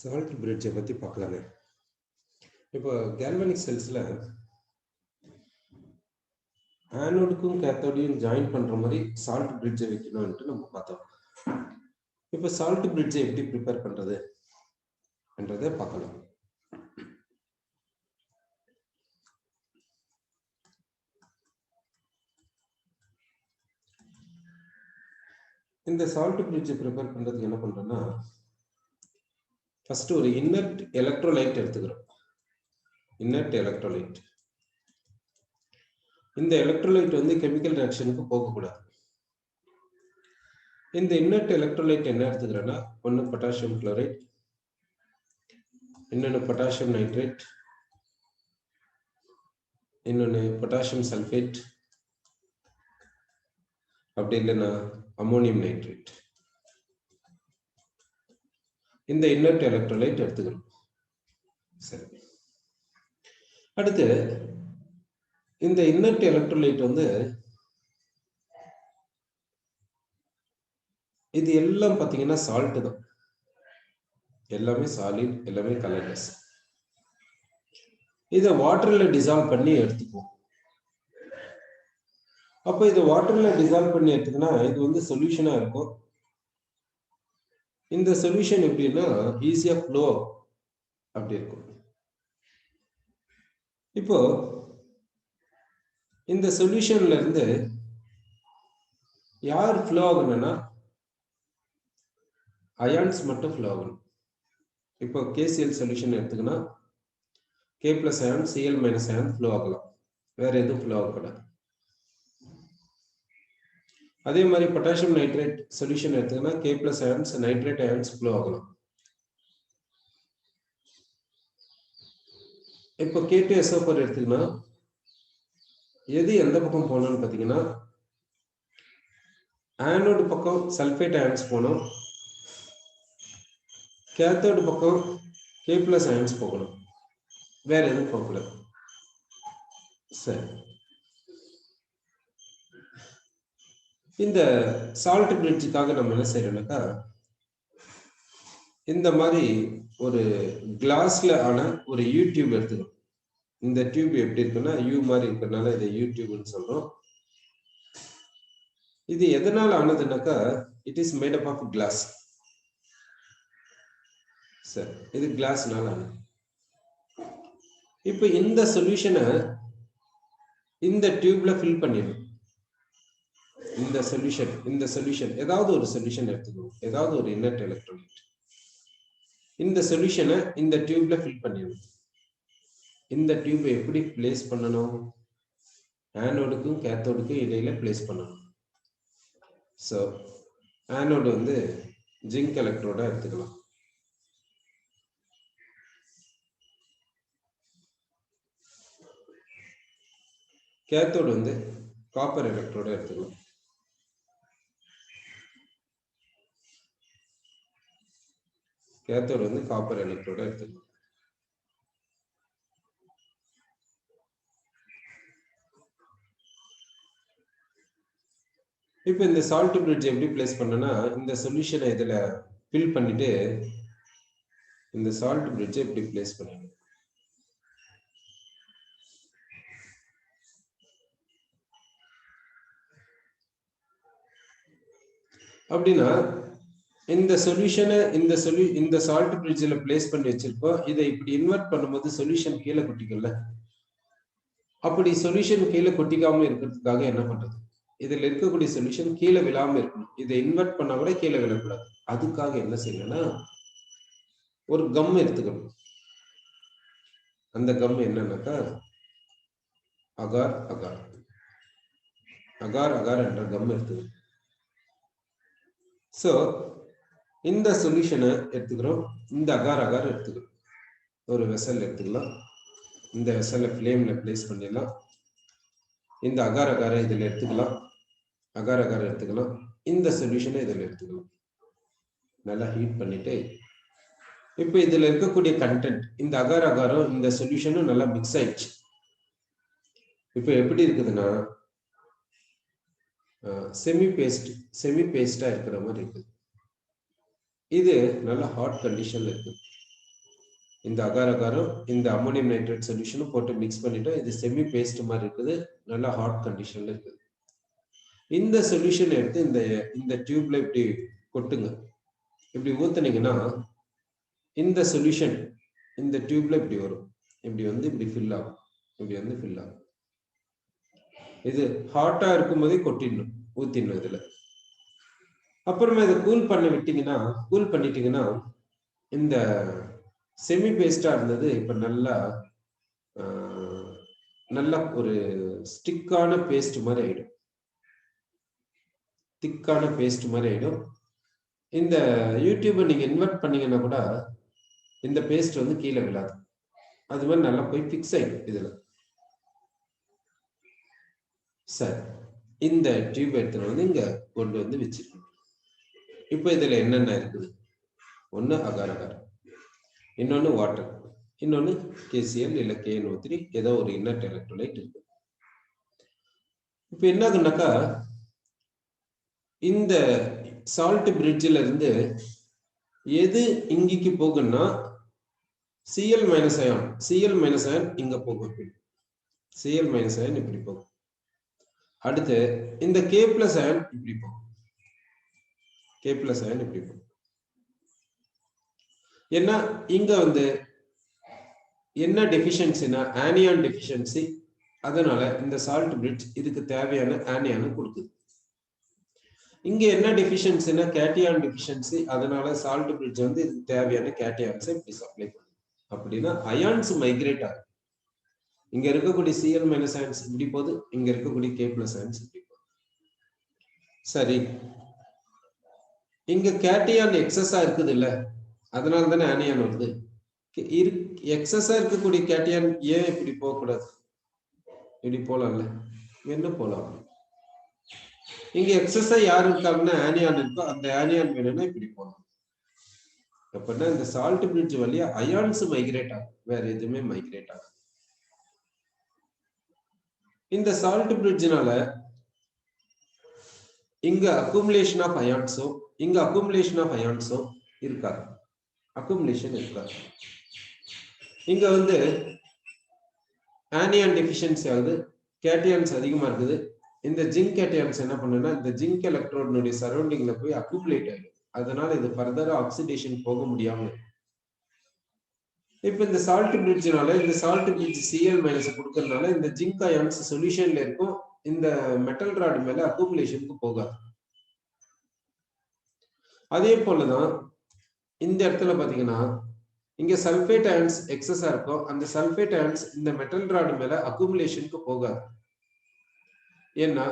Salt பிரிட்ஜை பற்றி பார்க்கலாங்க. இப்போ கேல்வனிக் செல்ஸில் ஆனோடுக்கும் கேத்தோடையும் ஜாயின் பண்ணுற மாதிரி சால்ட் பிரிட்ஜை வைக்கணும்ன்ட்டு நம்ம பார்த்தோம். இப்போ சால்ட் பிரிட்ஜை எப்படி ப்ரிப்பேர் பண்ணுறது என்றதை பார்க்கலாம். இந்த சால்ட் பிரிட்ஜை ப்ரிப்பேர் பண்ணுறதுக்கு என்ன பண்ணுறோன்னா, ஃபர்ஸ்ட் ஒரு இன்னர்ட் எலக்ட்ரோலைட் எடுத்துக்கிறோம். Inert electrolyte. இந்த எலக்ட்ரோலைட் வந்து கெமிக்கல் ரியாக்ஷனுக்கு போகக்கூடாது. இந்த இன்னர்ட் எலக்ட்ரோலைட் என்ன எடுத்துக்கிறேன்னா, ஒன்று பொட்டாசியம் குளோரைட், இன்னொன்று பொட்டாசியம் நைட்ரேட், இன்னொன்று பொட்டாசியம் சல்ஃபேட், அப்படி இல்லைன்னா அமோனியம் நைட்ரேட். இந்த இன்னர்ட் எலக்ட்ரோலைட் எடுத்துக்கிறோம். சரி, அடுத்து இந்த இன்னர்ட் எலக்ட்ரோலைட் வந்து இது எல்லாம் பார்த்தீங்கன்னா சால்ட் தான். எல்லாமே சாலிட், எல்லாமே கலர்லெஸ். இதை வாட்டர்ல டிசால்வ் பண்ணி எடுத்துக்குவோம். அப்போ இதை வாட்டர்ல டிசால்வ் பண்ணி எடுத்துக்கினா இது வந்து சொல்யூஷனா இருக்கும். இந்த சொல்யூஷன் எப்படின்னா ஈஸியா ஃப்ளோ அப்படி இருக்கும். இப்போ இந்த சொல்யூஷன்ல இருந்து யார் ஃப்ளோ ஆகணும்னா அயான்ஸ் மட்டும் ஃப்ளோ ஆகணும். இப்போ கேசிஎல் சொல்யூஷன் எடுத்துக்கினா K plus ion Cl minus ion flow ஆகலாம், வேற எதுவும் ஃப்ளோ ஆகக்கூடாது. அதே மாதிரி பொட்டாசியம் நைட்ரேட் சொல்யூஷன் எடுத்துக்கினா K plus ions nitrate ions flow ஆகலாம். இப்போ K2SO4 எடுத்துக்கினா எது எந்த பக்கம் போகணும்னு பார்த்தீங்கன்னா, ஆனோடு பக்கம் சல்ஃபேட் அயான்ஸ் போகணும், கேத்தோடு பக்கம் கே பிளஸ் அயான்ஸ் போகணும், வேற எதுவும் போகக்கூடாது. சரி, இந்த சால்ட் பிரிட்ஜுக்காக நம்ம என்ன செய்யறோம்னாக்கா, இந்த மாதிரி ஒரு கிளாஸ்ல ஆன ஒரு யூடியூப் எடுத்துக்கணும். இந்த டியூப் எப்படி இருக்குன்னா யூ மாதிரி இருக்கிறதுனால இதை யூடியூப்னு சொல்றோம். இது எதனால ஆனதுனாக்கா, it is made up of glass. சரி, இது கிளாஸ்னால ஆனது. இப்போ இந்த சொல்யூஷனை இந்த டியூப்ல ஃபில் பண்ணிடணும். இந்த சொல்யூஷன் ஏதாவது ஒரு சொல்யூஷன் எடுத்துக்கணும், ஏதாவது ஒரு இன்னர்ட் எலக்ட்ரோலைட். இந்த சொல்யூஷனை இந்த டியூப்ல ஃபில் பண்ணிடணும். இந்த டியூப் எப்படி பிளேஸ் பண்ணணும்? ஆனோடுக்கும் கேத்தோடுக்கும் இடையில பிளேஸ் பண்ணணும். ஸோ ஆனோடு வந்து ஜிங்க் எலக்ட்ரோடா எடுத்துக்கலாம். கேத்தோடு வந்து காப்பர் எலக்ட்ரோட எடுத்துக்கலாம். கேத்தோடு வந்து காப்பர் எலக்ட்ரோட எடுத்துக்கலாம். இப்போ இந்த சால்ட் பிரிட்ஜ் எப்படி பிளேஸ் பண்ணனா, இந்த சொல்யூஷனை இதுல ஃபில் பண்ணிட்டு இந்த சால்ட் பிரிட்ஜை எப்படி பிளேஸ் பண்ணணும் அப்படின்னா, இந்த சொல்யூஷனை இந்த சால்ட் பிரிட்ஜில் பிளேஸ் பண்ணி வச்சிருக்கோம். இதை இப்படி இன்வெர்ட் பண்ணும்போது சொல்யூஷன் கீழே கொட்டிக்கல. அப்படி சொல்யூஷன் கீழே கொட்டிக்காம இருக்கிறதுக்காக என்ன பண்றது, இதுல இருக்கக்கூடிய சொல்யூஷன் கீழே விழாம இருக்கணும். இதை இன்வெர்ட் பண்ணா கூட கீழே விழக்கூடாது. அதுக்காக என்ன செய்யணும்னா, ஒரு கம் எடுத்துக்கணும். அந்த கம் என்னன்னாக்கா அகார் அகார் அகார் அகார் என்ற கம் எடுத்துக்கணும். ஸோ இந்த சொல்யூஷனை எடுத்துக்கிறோம். இந்த அகார் அகார் எடுத்துக்கிறோம். ஒரு வெசல் எடுத்துக்கலாம். இந்த வெசலை ஃப்ளேம்ல பிளேஸ் பண்ணிடலாம். இந்த அகார் அகாரை இதில் எடுத்துக்கலாம். அகார் அகார் எடுத்துக்கலாம். இந்த சொல்யூஷனை இதில் எடுத்துக்கலாம். நல்லா ஹீட் பண்ணிட்டு இப்போ இதுல இருக்கக்கூடிய கண்டென்ட் இந்த அகார் அகாரம் இந்த சொல்யூஷனும் நல்லா மிக்ஸ் ஆயிடுச்சு. இப்போ எப்படி இருக்குதுன்னா செமி பேஸ்டா இருக்கிற மாதிரி இருக்குது. இது நல்ல ஹாட் கண்டிஷன்ல இருக்கு. இந்த அகார் அகாரும் இந்த அம்மோனியம் நைட்ரேட் சொல்யூஷனும் போட்டு மிக்ஸ் பண்ணிட்டோம். இது செமி பேஸ்ட் மாதிரி இருக்குது, நல்லா ஹாட் கண்டிஷன்ல இருக்குது. இந்த சொல்யூஷன் எடுத்து இந்த டியூப்ல இப்படி கொட்டுங்க. இப்படி ஊத்துனீங்கன்னா இந்த சொல்யூஷன் இந்த டியூப்ல இப்படி வரும். இப்படி வந்து இப்படி ஃபில் ஆகும். இப்படி வந்து ஃபில் ஆகும். இது ஹாட்டா இருக்கும் போதே கொட்டிடணும், ஊத்திடணும் இதுல. அப்புறமா இதை கூல் பண்ணிட்டீங்கன்னா இந்த செமி பேஸ்டா இருந்தது இப்ப நல்லா ஒரு ஸ்டிக்கான பேஸ்ட் மாதிரி ஆயிடும். திக்கான பேஸ்ட் மாதிரி ஆயிடும். இந்த யூடியூபை நீங்க இன்வெர்ட் பண்ணீங்கன்னா கூட இந்த பேஸ்ட் வந்து கீழே விழாது. அது மாதிரி நல்லா போய் ஃபிக்ஸ் ஆயிடும் இதுல. சரி, இந்த டியூப் எடுத்துட்டு வந்து இங்க கொண்டு வந்து வச்சிருக்கணும். இப்போ இதுல என்னென்ன இருக்குது? ஒண்ணு அகார் அகார், இன்னொன்னு வாட்டர், இன்னொன்னு KCl இல்ல KNO3, ஏதோ ஒரு இன்னர்ட் எலக்ட்ரோலைட் இருக்கு. இப்போ என்ன ஆகுனாக்கா இந்த சால்ட் பிரிட்ஜில் இருந்து எது இங்கிக்கு போகுன்னா Cl மைனஸ் அயான் இங்க போகும். Cl மைனஸ் அயான் இப்படி போகும். அடுத்து இந்த K பிளஸ் அயான் இப்படி போகும். K பிளஸ் அயான் இப்படி போகும். ஏன்னா இங்க வந்து என்ன டெஃபிஷியன்சினா ஆனியான் டெஃபிஷியன்சி. அதனால இந்த சால்ட் பிரிட்ஜ் இதுக்கு தேவையான ஆனியானை கொடுக்குது. இங்க என்ன டெஃபிஷியன்சினா கேட்டியான் டெஃபிஷியன்சி. அதனால சால்ட் பிரிட்ஜ் வந்து இதுக்கு தேவையான கேட்டியான்ஸை இப்படி சப்ளை பண்ணுது. அப்படின்னா அயான்ஸ் மைக்ரேட் ஆகும். இங்க இருக்கக்கூடிய Cl மைனஸ் அயான்ஸ் இப்படி போகுது, இங்க இருக்கக்கூடிய K பிளஸ் அயான்ஸ் இப்படி போகுது. சரி, இங்க கேட்டியான் எக்ஸஸா இருக்குது இல்ல, அதனால தானே ஆனியான் வருது. எக்ஸஸா இருக்கக்கூடிய கேட்டியான் ஏன் இப்படி போக கூடாது? இப்படி போலாம்ல, என்ன போலாம். இங்க எக்ஸஸா யாரு இருக்காங்கன்னா ஆனியான் இருக்கோ, அந்த ஆனியான் வேணும்னா இப்படி போகலாம். அப்படின்னா இந்த சால்ட் பிரிட்ஜ் வழியா அயான்ஸ் மைக்ரேட் ஆகும், வேற எதுவுமே மைக்ரேட் ஆகும். இந்த சால்ட் பிரிட்ஜ்னால இங்க அக்குமுலேஷன் ஆஃப் அயான்ஸோ இங்க அக்குமுலேஷன் ஆஃப் அயான்ஸோ இருக்காது. அக்குமுலேஷன் இருக்காது. இங்க வந்து ஆனியான் டெஃபிஷியன்சி ஆகுது, கேட்டியான்ஸ் அதிகமா இருக்குது. இந்த ஜிங்க் கேட்டியான்ஸ் என்ன பண்ணுன்னா இந்த ஜிங்க் எலக்ட்ரோனுடைய சரௌண்டிங்ல போய் அக்குமுலேட் ஆயிடும். அதனால இது ஃபர்தரா ஆக்சிடேஷன் போக முடியாம. இப்ப இந்த சால்ட் பிரிட்ஜ்னால இந்த சால்ட் பிரிட்ஜ் Cl மைனஸ் கொடுக்கறதுனால இந்த ஜிங்க் அயான்ஸ் சொல்யூஷன்ல இருக்கும், இந்த மெட்டல் ராட் மேல அக்குமுலேஷனுக்கு போகாது. அதே போலதான் இந்த இடத்துல பாத்தீங்கன்னா இங்க சல்பேட் அயன்ஸ் எக்ஸஸா இருக்கும், அந்த சல்பேட் அயன்ஸ் இந்த மெட்டல் ராட் மேல அக்குமுலேஷனுக்கு போகாது. ஏன்னா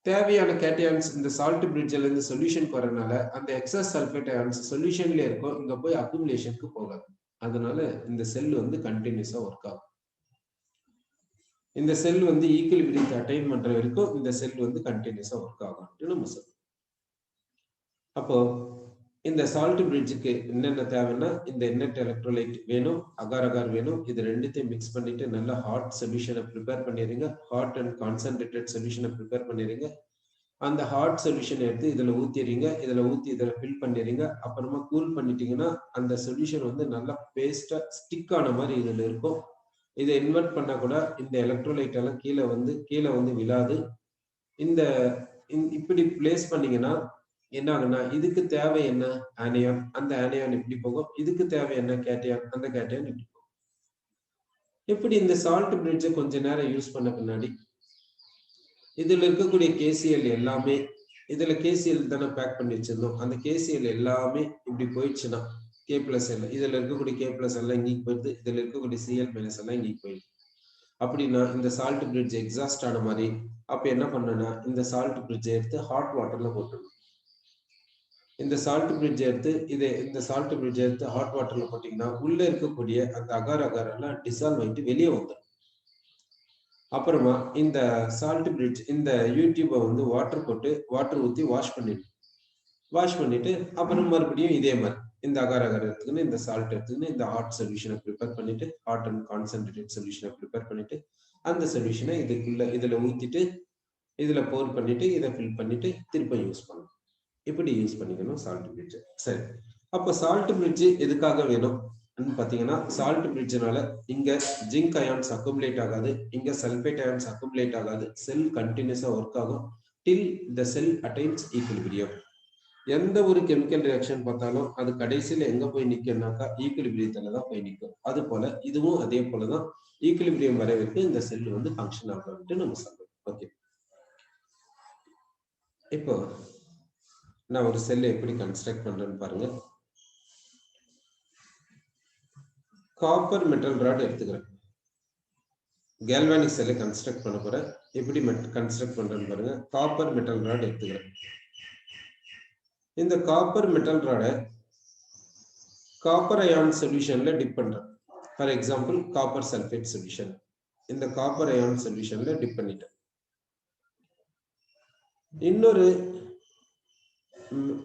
தேவையான கேட்டியான்ஸ் இந்த சால்ட் பிரிட்ஜ்ல இருந்து சொல்யூஷனுக்கு வரனால அந்த எக்ஸஸ் சல்பேட் அயான்ஸ் சொல்யூஷன்ல இருக்கும், இங்க போய் அக்குமுலேஷனுக்கு போகாது. அதனால இந்த செல் வந்து கண்டினியூஸா ஒர்க் ஆகும். இந்த செல் வந்து ஈக்குவலிபிரியத்தை அட்டைன் பண்ற வரைக்கும் இந்த செல் வந்து கண்டினியூஸா ஒர்க் ஆகும் நம்ம சொல்றோம். அப்போ இந்த சால்ட் பிரிட்ஜுக்கு என்னென்ன தேவைன்னா இந்த இன்னர்ட் எலக்ட்ரோலைட் வேணும், அகார் அகார் வேணும். இது ரெண்டுத்தையும் மிக்ஸ் பண்ணிட்டு நல்லா ஹாட் சொல்யூஷனை ப்ரிப்பேர் பண்ணிடுங்க. ஹாட் அண்ட் கான்சன்ட்ரேட்டட் சொல்யூஷனை ப்ரிப்பேர் பண்ணிடுங்க. அந்த ஹாட் சொல்யூஷன் எடுத்து இதுல ஊத்திடுறீங்க, இதுல ஊத்தி இதுல ஃபில் பண்ணிடுறீங்க. அப்புறமா கூல் பண்ணிட்டீங்கன்னா அந்த சொல்யூஷன் வந்து நல்லா பேஸ்டா ஸ்டிக் ஆன மாதிரி இதுல இருக்கும். இதை இன்வெர்ட் பண்ணா கூட இந்த எலக்ட்ரோலைட் எல்லாம் கீழே வந்து விழாது. இந்த இப்படி பிளேஸ் பண்ணீங்கன்னா என்ன ஆகுனா இதுக்கு தேவை என்ன ஆனியான், அந்த ஆனியான் இப்படி போகும். இதுக்கு தேவை என்ன கேட்டியான், அந்த கேட்டியான் இப்படி போகும். இப்படி இந்த சால்ட் பிரிட்ஜை கொஞ்ச நேரம் யூஸ் பண்ண பின்னாடி இதுல இருக்கக்கூடிய KCl எல்லாமே, இதுல KCl தானே பேக் பண்ணி வச்சிருந்தோம், அந்த KCl எல்லாமே இப்படி போயிடுச்சுன்னா K பிளஸ் எல்லாம் இதுல இருக்கக்கூடிய K பிளஸ் எல்லாம் இங்கே போயிடுது, இதுல இருக்கக்கூடிய Cl மைனஸ் எல்லாம் இங்கே போயிடுது. அப்படின்னா இந்த சால்ட் பிரிட்ஜ் எக்ஸாஸ்ட் ஆன மாதிரி. அப்ப என்ன பண்ணனா இந்த சால்ட் பிரிட்ஜை எடுத்து ஹாட் வாட்டர்ல போட்டுடணும். இந்த சால்ட் பிரிட்ஜ் எடுத்து ஹாட் வாட்டர்ல போட்டீங்கன்னா உள்ள இருக்கக்கூடிய அந்த அகார் அகார் எல்லாம் டிசால்வ் ஆயிட்டு வெளியே வந்துடும். அப்புறமா இந்த சால்ட் பிரிட்ஜ் இந்த யூடியூபை வந்து வாட்டர் ஊத்தி வாஷ் பண்ணிட்டு அப்புறம் மறுபடியும் இதே மாதிரி இந்த அகார் அகார் எடுத்துக்கின்னு இந்த சால்ட் எடுத்துக்கின்னு இந்த ஹாட் சொல்யூஷனை ப்ரிப்பேர் பண்ணிட்டு ஹாட் அண்ட் கான்சன்ட்ரேட்டட் சொல்யூஷனை ப்ரிப்பேர் பண்ணிட்டு அந்த சொல்யூஷனை இதுல ஊத்திட்டு இதுல போர் பண்ணிட்டு இதை ஃபில் பண்ணிட்டு திரும்ப யூஸ் பண்ணணும். இப்படி யூஸ் பண்ணிக்கணும் சால்ட் பிரிட்ஜ். சரி, அப்போ சால்ட் பிரிட்ஜ் எதுக்காக வேணும் பாத்தீங்கன்னா சால்ட் பிரிட்ஜ்னால இங்க ஜிங்க் அயான்ஸ் அக்குமுலேட் ஆகாது, இங்க சல்பேட் அயான்ஸ் அக்குமுலேட் ஆகாது, செல் கண்டினியூஸா ஒர்க் ஆகும் till the cell attains equilibrium. எந்த ஒரு கெமிக்கல் ரியாக்ஷன் பார்த்தாலும் அது கடைசியில எங்க போய் நிக்கும்னாக்கா ஈக்குலிபிரியத்துல தான் போய் நிற்கும். அது போல இதுவும் அதே போலதான் ஈக்குலிபிரியம் வர வரைக்கும் இந்த செல் வந்து ஃபங்க்ஷன் ஆகும்ட்டு நம்ம சொல்றோம். ஓகே, இப்போ நான் ஒரு செல்லை எப்படி கன்ஸ்ட்ரக்ட் பண்றேன்னு பாருங்க. காப்பர் மெட்டல் ராட் எடுத்துக்கிறேன், கேல்வானிக் செல்லை கன்ஸ்ட்ரக்ட் பண்ண போறேன். எப்படி கன்ஸ்ட்ரக்ட் பண்றேன்னு பாருங்க. காப்பர் மெட்டல் ராட் எடுத்துக்கிறேன். இந்த காப்பர் மெட்டல் ராடை காப்பர் அயான் சொல்யூஷன்ல டிப் பண்றேன். For example copper sulphate solution. இந்த காப்பர் அயான் சொல்யூஷன்ல டிப் பண்ணிட்டேன். இன்னொரு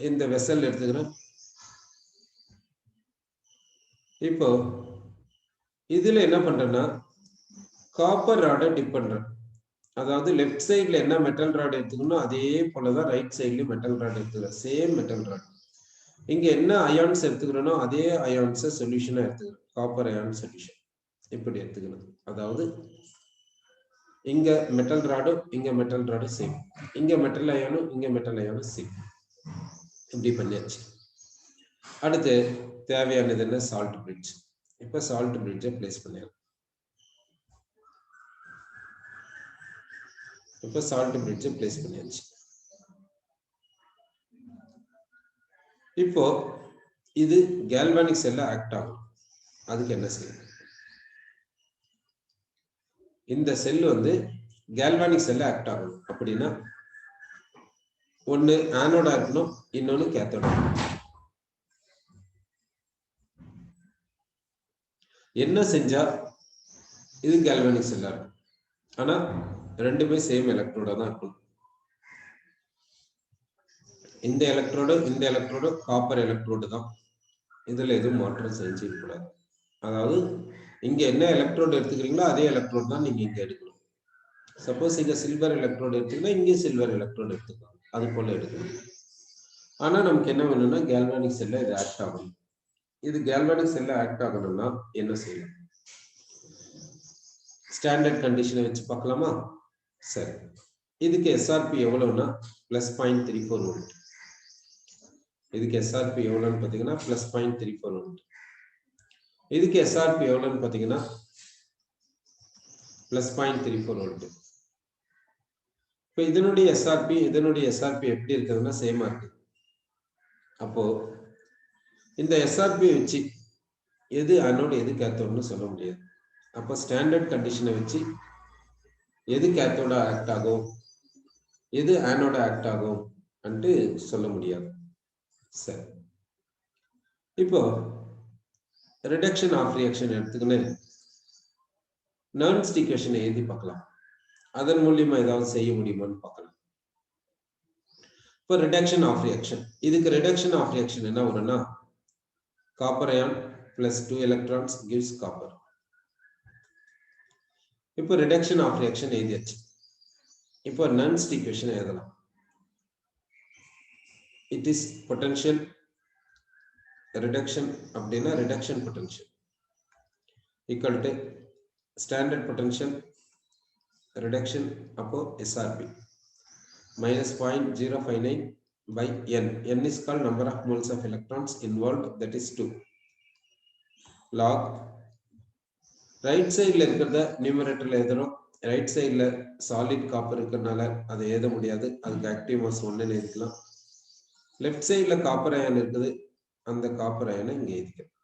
இந்த வெசல் எடுத்துக்கிறேன். இப்போ இதுல என்ன பண்றேன்னா காப்பர் ராடை டிப் பண்றேன். அதாவது லெஃப்ட் சைட்ல என்ன மெட்டல் ராட் எடுத்துக்கணும் அதே போலதான் ரைட் சைட்லயும் மெட்டல் ராட் எடுத்துக்கிறேன். Same metal rod. இங்க என்ன அயான்ஸ் எடுத்துக்கிறோனோ அதே அயான்ஸை சொல்யூஷனா எடுத்துக்கிறேன். காப்பர் அயான் சொல்யூஷன் இப்படி எடுத்துக்கணும். அதாவது இங்க மெட்டல் ராடும் இங்க மெட்டல் ராடும் சேம், இங்க மெட்டல் அயானும் இங்க மெட்டல் அயானும் சேம். இப்படி பண்ணியாச்சு. அடுத்து தேவையானது என்ன? Salt bridge. இப்ப சால்ட் பிரிட்ஜை பிளேஸ் பண்ணிடலாம். இப்ப சால்ட் பிரிட்ஜை பிளேஸ் பண்ணியாச்சு. இப்போ இது கேல்வானிக் செல்ல ஆக்ட் ஆகும். அதுக்கு என்ன செய்யும்? இந்த செல் வந்து கேல்வானிக் செல்ல ஆக்ட் ஆகும் அப்படின்னா ஒன்னு ஆனோடா இருக்கணும், இன்னொன்னு கேத்தோடா. என்ன செஞ்சா இது கேல்வானிக் செல்லா இருக்கும்? ஆனா ரெண்டுமே சேம் எலக்ட்ரோடா தான் இருக்கும். இந்த எலக்ட்ரோடு காப்பர் எலக்ட்ரோடு தான். இதுல எதுவும் மாற்றம் செஞ்சு கூடாது. அதாவது இங்க என்ன எலக்ட்ரோடு எடுத்துக்கிறீங்களோ அதே எலக்ட்ரோடு தான் நீங்க இங்க எடுக்கணும். சப்போஸ் இங்க சில்வர் எலக்ட்ரோடு எடுத்தீங்கன்னா இங்கே சில்வர் எலக்ட்ரோடு எடுத்துக்கலாம். அது போல எடுக்கணும். ஆனா நமக்கு என்ன வேணும்னா கேல்வானிக் செல்ல இது ஆக்ட் ஆகணும். இது கேல்வானிக் செல்ல ஆக்ட் ஆகணும்னா என்ன செய்யணும்? ஸ்டாண்டர்ட் கண்டிஷனை வச்சு பார்க்கலாமா? சரி, இதுக்கு எஸ்ஆர்பி எவ்வளவுன்னா +0.34 வோல்ட். இதுக்கு எஸ்ஆர்பி எவ்வளவுன்னு பாத்தீங்கன்னா +0.34 வோல்ட். இதுக்கு எஸ்ஆர்பி எவ்வளவுன்னு பாத்தீங்கன்னா +0.34 வோல்ட். இப்ப இதனுடைய எஸ்ஆர்பி எப்படி இருக்குதுன்னா சேமா இருக்கு. அப்போ இந்த எஸ்ஆர்பி வச்சு எது அனோடு எது கேத்தோடுன்னு சொல்ல முடியாது. அப்போ ஸ்டாண்டர்ட் கண்டிஷனை வச்சு எது கேத்தோட ஆக்ட் ஆகும் எது ஆனோட ஆக்ட் ஆகும் அன்ட்டு சொல்ல முடியாது. சரி, இப்போ ரிடக்ஷன் ஆஃப் ரியாக்ஷன் எடுத்துக்கின்னு நர்ன்ஸ் ஈக்குவேஷனை எழுதி பார்க்கலாம். அதன் மூலியமா ஏதாவது செய்ய முடியுமான்னு பார்க்கலாம். இப்போ ரிடக்ஷன் ஆஃப் ரியாக்ஷன், இதுக்கு ரிடக்ஷன் ஆஃப் ரியாக்ஷன் என்ன வரும்னா copper ion +2 electrons gives copper. இப்போ ரிடக்ஷன் ஆஃப் ரியாக்ஷன் எழுதியாச்சு. இப்போ நர்ன்ஸ் ஈக்குவேஷன் எழுதலாம். இட் இஸ் பொட்டன்ஷியல் ரிடக்ஷன் அப்படின்னா reduction potential equal to standard potential reduction அப்போ SRP -0.059 by n. n is called number of moles of electrons involved, that is 2 log. Right சைட்ல இருக்கிறத நியூமரேட்டர்ல எழுதுறோம். Right சைட்ல solid copper இருக்கிறதுனால அதை எழுத முடியாது, அதுக்கு ஆக்டிவ் மாஸ் 1 எழுதிக்கலாம். லெஃப்ட் சைட்ல காப்பர் அயன் இருக்குது, அந்த காப்பர் அயனை இங்க எழுதிக்கலாம்.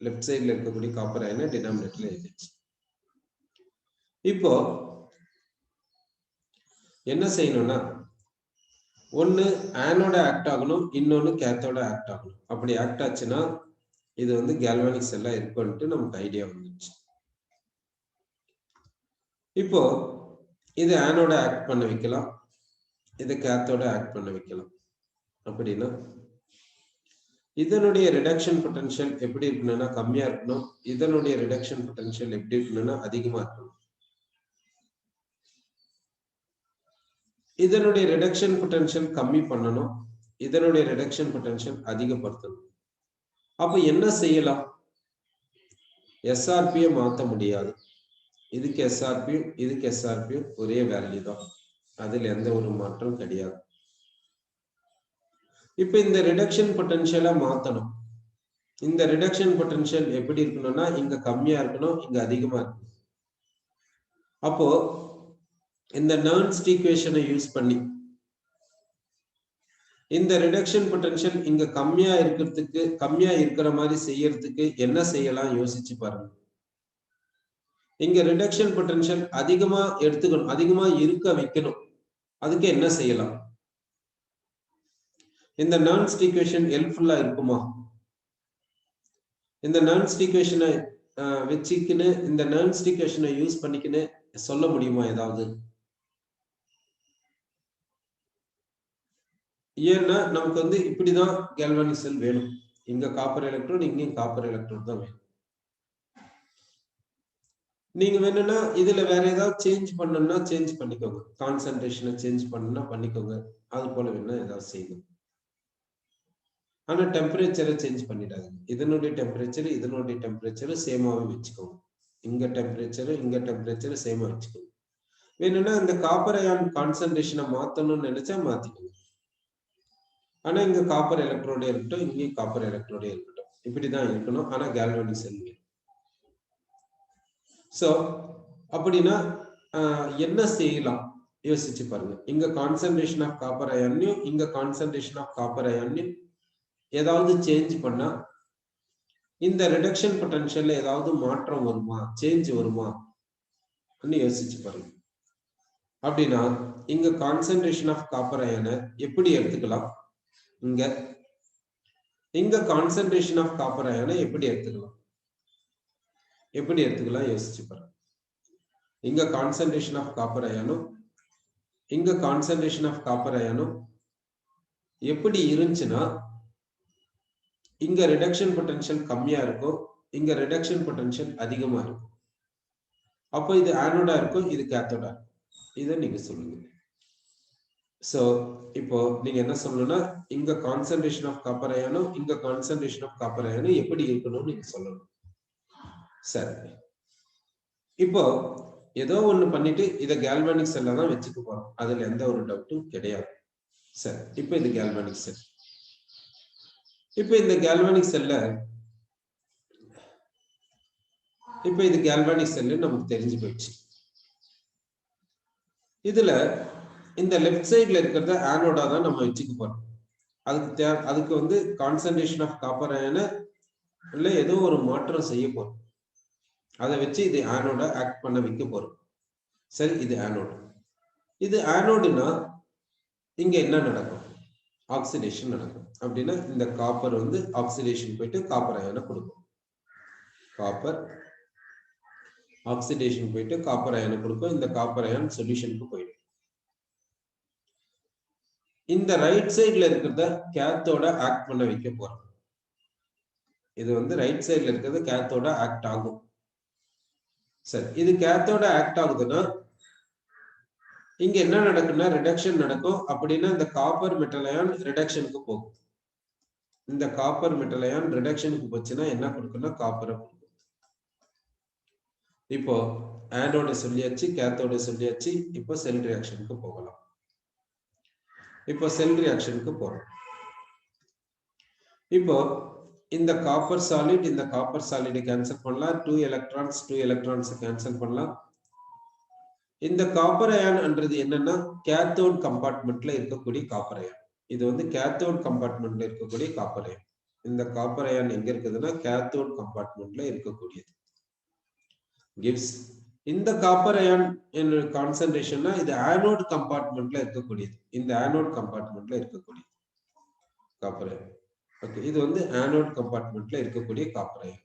லெஃப்ட் சைட்ல இருக்கக்கூடிய காப்பர் அயனை டினாமினேட்டர்ல எழுதிச்சு. இப்போ என்ன செய்யணும்னா ஒன்னு ஆனோட ஆக்ட் ஆகணும், இன்னொன்னு கேத்தோட ஆக்ட் ஆகணும். அப்படி ஆக்ட் ஆச்சுன்னா இது வந்து கேல்வானிக் செல்லா இருக்கும்ட்டு நமக்கு ஐடியா வந்துச்சு. இப்போ இது ஆனோட ஆக்ட் பண்ண வைக்கலாம், இது கேத்தோட ஆக்ட் பண்ண வைக்கலாம். அப்படின்னா இதனுடைய ரிடக்ஷன் பொட்டன்ஷியல் எப்படி இருக்கணும்னா கம்மியா இருக்கணும், இதனுடைய ரிடக்ஷன் பொட்டன்ஷியல் எப்படி இருக்கணும்னா அதிகமா இருக்கணும். இதனுடைய ரிடக்ஷன் பொட்டன்ஷியல் கம்மி பண்ணணும், இதனுடைய ரிடக்ஷன் பொட்டன்ஷியல் அதிகப்படுத்தணும். அப்ப என்ன செய்யலாம்? எஸ்ஆர்பியை மாற்ற முடியாது. இதுக்கு எஸ்ஆர்பியும் இதுக்கு எஸ்ஆர்பியும் ஒரே வேல்யூ தான். அதில் எந்த ஒரு மாற்றம் கிடையாது. இப்ப இந்த ரிடக்ஷன் பொட்டன்ஷியலை மாத்தணும். இந்த ரிடக்ஷன் பொட்டன்ஷியல் எப்படி இருக்கணும்னா, இங்க கம்மியா இருக்கணும், இங்க அதிகமா இருக்கணும். அப்போ இந்த நர்ன்ஸ்ட் ஈக்குவேஷனை யூஸ் பண்ணி இந்த ரிடக்ஷன் பொட்டன்ஷியல் இங்க கம்மியா இருக்கிற மாதிரி செய்யறதுக்கு என்ன செய்யலாம் யோசிச்சு பாருங்க. இங்க ரிடக்ஷன் பொட்டன்ஷியல் அதிகமா எடுத்துக்கணும், அதிகமா இருக்க வைக்கணும். அதுக்கு என்ன செய்யலாம்? இந்த நர்ன்ஸ்ட் ஈக்குவேஷன் ஹெல்ப்ஃபுல்லா இருக்குமா? இந்த நர்ன்ஸ்ட் ஈக்குவேஷனை வச்சுக்கின்னு இந்த நர்ன்ஸ்ட் ஈக்குவேஷனை யூஸ் பண்ணிக்கின்னு சொல்ல முடியுமா ஏதாவது? ஏன்னா நமக்கு வந்து இப்படிதான் கேல்வானிக் செல் வேணும். இங்க காப்பர் எலக்ட்ரோட், இங்கேயும் காப்பர் எலக்ட்ரோட் தான் வேணும். நீங்க வேணும்னா இதுல வேற ஏதாவது சேஞ்ச் பண்ணணும்னா சேஞ்ச் பண்ணிக்கோங்க. கான்சன்ட்ரேஷனை சேஞ்ச் பண்ணணும்னா பண்ணிக்கோங்க. அது போல வேணா ஏதாவது செய்யுங்க. ஆனா டெம்பரேச்சரை சேஞ்ச் பண்ணிடாதீங்க. இதனுடைய டெம்பரேச்சர் சேமாவே வச்சுக்கோங்க. இங்க டெம்பரேச்சர் சேமா வச்சுக்கோங்க. வேணும்னா இந்த காப்பர் அயான் கான்சன்ட்ரேஷனை மாத்தணும்னு நினைச்சா மாத்திக்கோங்க. ஆனா இங்க காப்பர் எலக்ட்ரோடே இருக்கட்டும், இங்கேயும் காப்பர் எலக்ட்ரோடே இருக்கட்டும், இப்படிதான் இருக்கணும். ஆனா கேல்வானிக் செல் வேணும். சோ அப்படின்னா என்ன செய்யலாம் யோசிச்சு பாருங்க. இங்க கான்சன்ட்ரேஷன் ஆஃப் காப்பர் அயானையும் இங்க கான்சன்ட்ரேஷன் ஆஃப் காப்பர் அயானையும் ஏதாவது சேஞ்ச் பண்ணா இந்த ரிடக்ஷன் பொட்டன்ஷியல்ல ஏதாவது மாற்றம் வருமா, சேஞ்ச் வருமா யோசிச்சு பாருங்க. அப்படின்னா இங்க கான்சன்ட்ரேஷன் ஆஃப் காப்பர் அயனை எப்படி எடுத்துக்கலாம், இங்க கான்சன்ட்ரேஷன் ஆஃப் காப்பர் அயனை எப்படி எடுத்துக்கலாம் யோசிச்சு பாருங்க. இங்க கான்சன்ட்ரேஷன் ஆஃப் காப்பர் அயனும் இங்க கான்சன்ட்ரேஷன் ஆஃப் காப்பர் அயனும் எப்படி இருந்துச்சுன்னா, இங்க ரிடக்ஷன் பொட்டன்ஷியல் கம்மியா இருக்கும், இங்க ரிடக்ஷன் பொட்டன்ஷியல் அதிகமா இருக்கும். அப்போ இது ஆனோடா இருக்கும், இது கேத்தோடா இருக்கும். இதை நீங்க சொல்லுங்க. சோ இப்போ நீங்க என்ன சொல்லணும்னா, இங்க கான்சன்ட்ரேஷன் ஆஃப் காப்பர் அயனும் இங்க கான்சன்ட்ரேஷன் ஆஃப் காப்பர் அயனும் எப்படி இருக்கணும்னு நீங்க சொல்லணும். சரி, இப்போ ஏதோ ஒண்ணு பண்ணிட்டு இதை கேல்வானிக் செல்ல தான் வச்சுக்க போறோம். அதுல எந்த ஒரு டவுட்டும் கிடையாது. சரி, இப்போ இது கேல்வானிக் செல். இப்போ இந்த கேல்வானிக் செல்ல இது கேல்வானிக் செல் நமக்கு தெரிஞ்சு போயிடுச்சு. இதுல இந்த லெஃப்ட் சைட்ல இருக்கிறத ஆனோடா தான் நம்ம வச்சுக்க போறோம். அதுக்கு வந்து கான்சன்ட்ரேஷன் ஆஃப் காப்பர் அயனை இல்ல ஏதோ ஒரு மாற்றம் செய்ய போறோம். அதை வச்சு இது ஆனோடா ஆக்ட் பண்ண வைக்க போறோம். சரி, இது ஆனோடு. இது ஆனோடுனா இங்க என்ன நடக்கும்? ஆக்சிடேஷன் நடக்கும். அப்படின்னா இந்த காப்பர் வந்து ஆக்சிடேஷன் போயிட்டு காப்பர் அயனை கொடுக்கும். காப்பர் ஆக்சிடேஷன் போயிட்டு காப்பர் அயனை கொடுக்கும். இந்த காப்பர் அயன் சொல்யூஷனுக்கு போயிடும். இந்த ரைட் சைட்ல இருக்கிறத கேத்தோட ஆக்ட் பண்ண வைக்க போறோம். இது வந்து ரைட் சைட்ல இருக்கிறது கேத்தோட ஆக்ட் ஆகும். சரி, இது கேத்தோட ஆக்ட் ஆகுதுன்னா இங்க என்ன நடக்குன்னா ரிடக்ஷன் நடக்கும். அப்படின்னா இந்த காப்பர் மெட்டல் அயான் ரிடக்ஷனுக்கு போகும். இந்த காப்பர் மெட்டல் அயான் ரிடக்ஷனுக்கு போச்சுன்னா என்ன கொடுக்குன்னா காப்பரை கொடுக்கும். இப்போ ஆனோட சொல்லியாச்சு, கேத்தோட சொல்லியாச்சு. இப்போ செல் ரியாக்ஷனுக்கு போகலாம். இப்போ செல் ரியாக்ஷனுக்கு போறோம். இப்போ இந்த காப்பர் சாலிட் இந்த காப்பர் சாலிடை கேன்சல் பண்ணலாம். 2 எலக்ட்ரான்ஸ் கேன்சல் பண்ணலாம். இந்த காப்பர் அயான்ன்றது என்னன்னா கேத்தோட் கம்பார்ட்மெண்ட்ல இருக்கக்கூடிய காப்பர் அயான். இது வந்து கேத்தோட் கம்பார்ட்மெண்ட்ல இருக்கக்கூடிய காப்பர் அயான். இந்த காப்பர் அயான் எங்க இருக்குதுன்னா கேத்தோட் கம்பார்ட்மெண்ட்ல இருக்கக்கூடியது. கிவ்ஸ் இந்த காப்பர் அயான் கான்சன்ட்ரேஷன்னா இது ஆனோட் கம்பார்ட்மெண்ட்ல இருக்கக்கூடியது. இந்த ஆனோட் கம்பார்ட்மெண்ட்ல இருக்கக்கூடியது காப்பர் அயான். ஓகே, இது வந்து ஆனோட் கம்பார்ட்மெண்ட்ல இருக்கக்கூடிய காப்பர் அயான்.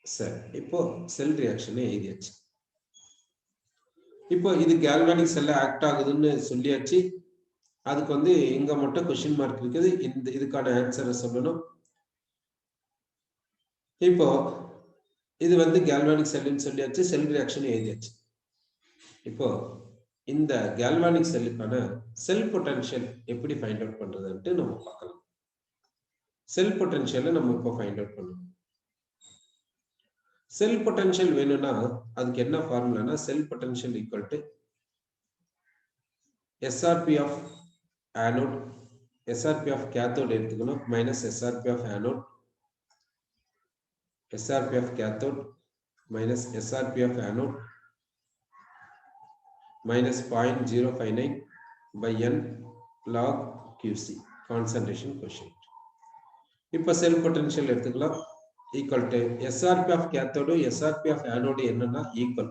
சரி, இப்போ செல் ரியாக்ஷனை எழுதியாச்சு. இப்போ இது கேல்வானிக் செல்ல ஆக்ட் ஆகுதுன்னு சொல்லியாச்சு. அதுக்கு வந்து இங்க மட்டும் கொஸ்டின் மார்க் இருக்குது. இதுக்கான ஆன்சரை சொல்லணும். இப்போ இது வந்து கேல்வானிக் செல்லுன்னு சொல்லியாச்சு, செல் ரியாக்ஷன் எழுதியாச்சு. இப்போ இந்த கேல்வானிக் செல்லுக்கான செல் பொட்டன்ஷியல் எப்படி ஃபைண்ட் அவுட் பண்றதுன்ட்டு நம்ம பார்க்கலாம். செல் பொட்டன்ஷியலை நம்ம இப்போ ஃபைண்ட் அவுட் பண்ணணும். செல் பொட்டன்ஷியல் வேணும்னா அதுக்கு என்ன ஃபார்முலானா cell potential equal to SRP of anode, SRP of cathode எடுத்துக்கணும், minus SRP of anode, SRP of cathode minus SRP of anode minus 0.059 by n log QC concentration quotient. இப்போ cell potential எடுத்துக்கலாம் equal to SRP of cathode SRP of anode என்னன்னா equal.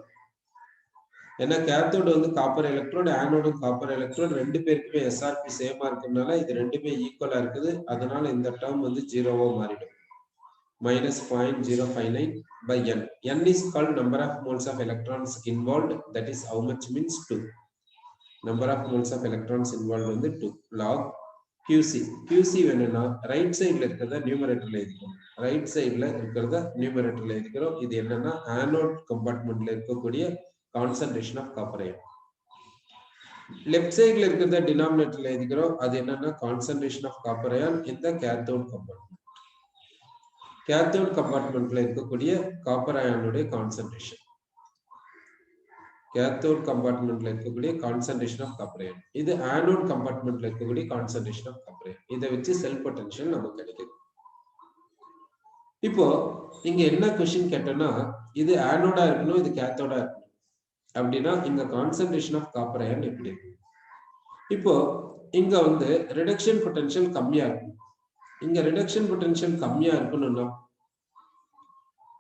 ஏன்னா cathode வந்து copper electrode, anode copper electrode, ரெண்டு பேருக்குமே SRP சேமா இருக்கிறதுனால இது ரெண்டுமே ஈக்குவலா இருக்குது. அதனால இந்த டேர்ம் வந்து ஜீரோவா மாறிடும். minus 0.059 by n. N is called number of moles of electrons involved. That is how much means 2. Number of moles of electrons involved வந்து 2 log QC. QC வேணும்னா ரைட் சைடுல இருக்கிறத நியூமரேட்டர்ல எழுதிக்கிறோம். ரைட் சைடுல இருக்கிறத நியூமரேட்டர்ல எழுதிக்கிறோம். இது என்னன்னா ஆனோட் கம்பார்ட்மெண்ட்ல இருக்கக்கூடிய concentration of copper ion. Left சைடுல இருக்கிறத டினாமினேட்டர்ல எழுதிக்கிறோம். அது என்னன்னா concentration of copper ion in the cathode compartment. Cathode கம்பார்ட்மெண்ட்ல இருக்கக்கூடிய காப்பர் அயனுடைய கான்சன்ட்ரேஷன். கேத்தோட் கம்பார்ட்மெண்ட்ல இருக்கக்கூடிய கான்சன்ட்ரேஷன் ஆஃப் காப்பர் அயன். இது ஆனோட் கம்பார்ட்மெண்ட்ல இருக்கக்கூடிய கான்சன்ட்ரேஷன் ஆஃப் காப்பர் அயன். இதை வச்சு செல் பொட்டன்ஷியல் நமக்கு கிடைக்குது. இப்போ இங்க என்ன क्वेश्चन கேட்டோம்னா இது ஆனோடா இருக்கணும், இது கேத்தோடா இருக்கணும். அப்படின்னா இங்க கான்சன்ட்ரேஷன் ஆஃப் காப்பர் அயன் எப்படி இருக்கும்? இப்போ இங்க வந்து ரிடக்ஷன் பொட்டன்ஷியல் கம்மியா இருக்கும். இங்க ரிடக்ஷன் பொட்டன்ஷியல் கம்மியா இருக்கணும்னா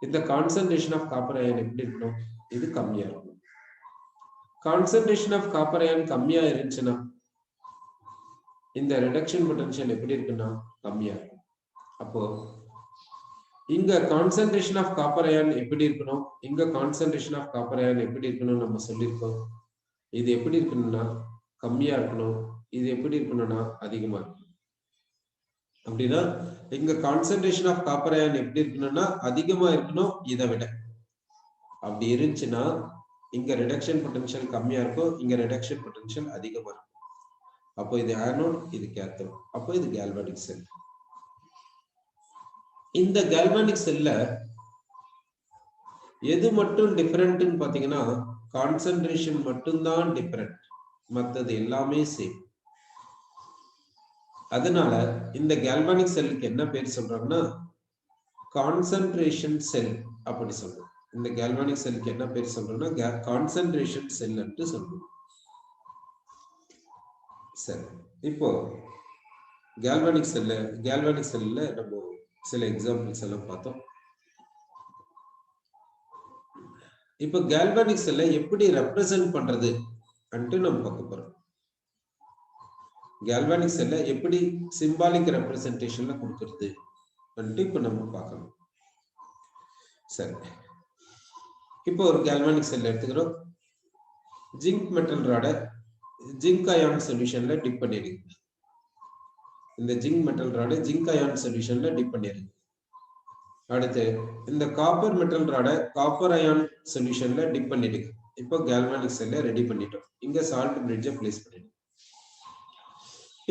இந்த கான்சன்ட்ரேஷன் ஆஃப் காப்பர் அயன் எப்படி இருக்கணும்? இது கம்மியா இருக்கும். கான்சன்ட்ரேஷன் ஆஃப் காப்பர் அயன் கம்மியா இருந்துச்சுன்னா இந்த ரிடக்ஷன் பொட்டன்ஷியல் எப்படி இருக்குன்னா கம்மியா இருக்கும். அப்போ இங்க கான்சன்ட்ரேஷன் ஆஃப் காப்பர் அயன் எப்படி இருக்கணும், இங்க கான்சன்ட்ரேஷன் ஆஃப் காப்பர் அயன் எப்படி இருக்கணும் நம்ம சொல்லியிருக்கோம். இது எப்படி இருக்கணும்னா கம்மியா இருக்கணும், இது எப்படி இருக்கணும்னா அதிகமா இருக்கணும். அப்படின்னா இங்க கான்சன்ட்ரேஷன் ஆஃப் காப்பர் அயன் எப்படி இருக்கணும்னா அதிகமா இருக்கணும் இதை விட. அப்படி இருந்துச்சுன்னா இங்க ரிடக்ஷன் பொட்டன்ஷியல் கம்மியா இருக்கும், இங்க ரிடக்ஷன் பொட்டன்ஷியல் அதிகமா இருக்கும். அப்போ இது ஆனோட், இது கேத்தோட். அப்போ இது கால்வனிக் செல். இந்த கால்வனிக் செல்ல எது மட்டும் டிஃபரெண்ட்னு பாத்தீங்கன்னா கான்சன்ட்ரேஷன் மட்டும்தான் டிஃபரெண்ட், மற்றது எல்லாமே சேம். அதனால இந்த கால்வனிக் செல்லுக்கு என்ன பேர் சொல்றாங்கன்னா கான்சன்ட்ரேஷன் செல் அப்படி சொல்றோம். இந்த கால்வனிக் செல்லுக்கு என்ன பேர் சொல்றோம்னா கான்சன்ட்ரேஷன் செல் என்று சொல்றோம். சரி, இப்போ கால்வனிக் செல்ல நம்ம சில எக்ஸாம்பிள்ஸ் எல்லாம் பார்த்தோம். இப்போ கால்வனிக் செல்லை எப்படி ரெப்ரசன்ட் பண்றது அன்ட்டு நம்ம பார்க்க போறோம். கால்வனிக் செல்லை எப்படி சிம்பாலிக் ரெப்ரசன்டேஷன்ல கொடுக்கிறது அன்ட்டு இப்ப நம்ம பார்க்கணும். சரி, இப்போ ஒரு கால்வனிக் செல் எடுத்துக்கிறோம். ஜிங்க் மெட்டல் ராட ஜிங்க் அயான் சொல்யூஷன்ல டிப் பண்ணிடுங்க. இந்த ஜிங்க் மெட்டல் ராட ஜிங்க் அயான் சொல்யூஷன்ல டிப் பண்ணிடுங்க. அடுத்து இந்த காப்பர் மெட்டல் ராட காப்பர் அயான் சொல்யூஷன்ல டிப் பண்ணிடுங்க. இப்போ கால்வனிக் செல்ல ரெடி பண்ணிட்டோம். இங்க சால்ட் பிரிட்ஜை பிளேஸ் பண்ணிடுங்க.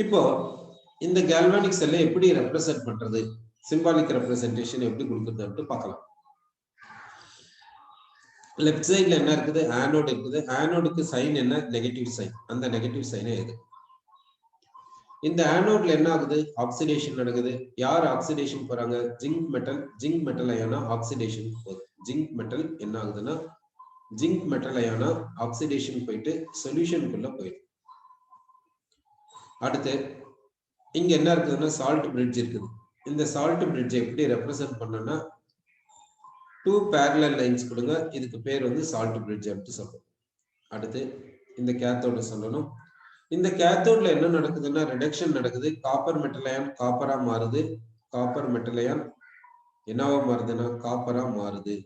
இப்போ இந்த கால்வனிக் செல்லை எப்படி ரெப்ரசன்ட் பண்றது, சிம்பாலிக் ரெப்ரசன்டேஷன் எப்படி கொடுக்குறது பார்க்கலாம். லெஃப்ட் சைட்ல என்ன இருக்குது, ஆனோட் இருக்குது. ஆனோடுக்கு சைன் என்ன, நெகட்டிவ் சைன். அந்த நெகட்டிவ் சைனே எது. இந்த ஆனோட்ல என்ன ஆகுது, ஆக்சிடேஷன் நடக்குது. யார் ஆக்சிடேஷன் போறாங்க, ஜிங்க் மெட்டல் அயானா ஆக்சிடேஷன் போகுது. ஜிங்க் மெட்டல் என்ன ஆகுதுன்னா ஜிங்க் மெட்டல் அயானா ஆக்சிடேஷன் போயிட்டு சொல்யூஷனுக்குள்ள போயிடும். அடுத்து இங்க என்ன இருக்குதுன்னா சால்ட் பிரிட்ஜ் இருக்குது. இந்த சால்ட் பிரிட்ஜை எப்படி ரெப்ரசன்ட் பண்ணனா 2 parallel lines கொடுங்க. இதுக்கு பேர் வந்து சால்ட் பிரிட்ஜ் அப்படி சொல்றோம். அடுத்து இந்த கேத்தோட சொல்லணும். இந்த கேத்தோட்ல என்ன நடக்குதுன்னா ரிடக்ஷன் நடக்குது. காப்பர் மெட்டல் அயான் காப்பரா மாறுது. காப்பர் மெட்டல் அயான் என்னவா மாறுதுன்னா காப்பரா மாறுது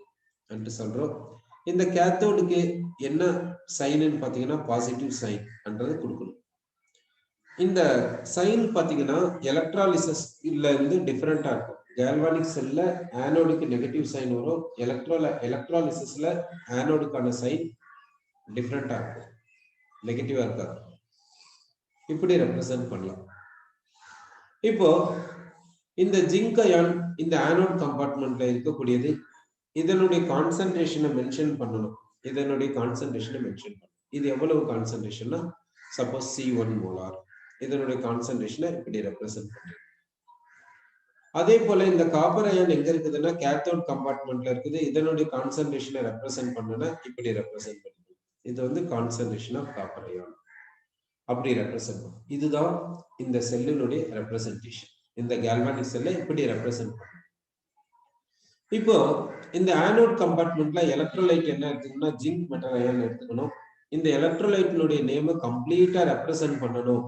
என்று சொல்றோம். இந்த கேத்தோடுக்கு என்ன சைன்னு பாத்தீங்கன்னா பாசிட்டிவ் சைன் என்றது கொடுக்கணும். இந்த சைன் பாத்தீங்கன்னா எலக்ட்ராலிசிஸ்ல இருந்து டிஃபரெண்டா இருக்கும். கால்வனிக் செல்ல ஆனோடுக்கு நெகட்டிவ் சைன் வரும். எலக்ட்ராலிசிஸ்ல ஆனோடுக்கான சைன் டிஃபரெண்டா இருக்கும், நெகட்டிவா இருக்காது. இப்படி ரெப்ரசன்ட் பண்ணலாம். இப்போ இந்த ஜிங்க் அயான் இந்த ஆனோட் கம்பார்ட்மெண்ட்ல இருக்கக்கூடியது. இதனுடைய கான்சன்ட்ரேஷனை மென்ஷன் பண்ணணும். இதனுடைய கான்சன்ட்ரேஷனை மென்ஷன் பண்ணணும். இது எவ்வளவு கான்சன்ட்ரேஷன்னா சப்போஸ் C1 மோலார். இதனுடைய கான்சன்ட்ரேஷனை இப்படி ரெப்ரசென்ட் பண்றேன். அதே போல இந்த காப்பர் அயான் எங்க இருக்குதுன்னா கேத்தோட் கம்பார்ட்மெண்ட்ல இருக்குது. இதனுடைய கான்சன்ட்ரேஷனை ரெப்ரசென்ட் பண்ணனா இப்படி ரெப்ரசென்ட் பண்ணுது. இது வந்து கான்சன்ட்ரேஷன் ஆஃப் காப்பர் அயான் அப்படி ரெப்ரசென்ட் பண்ணும். இதுதான் இந்த செல்லினுடைய ரெப்ரசன்டேஷன். இந்த கால்வானிக் செல்லை இப்படி ரெப்ரசென்ட் பண்ணும். இப்போ இந்த ஆனோட் கம்பார்ட்மெண்ட்ல எலக்ட்ரோலைட் என்ன எடுத்துக்கணும்னா ஜிங்க் மெட்டல் அயான் எடுத்துக்கணும். இந்த எலக்ட்ரோலைட்டினுடைய நேம் கம்ப்ளீட்டா ரெப்ரசென்ட் பண்ணணும்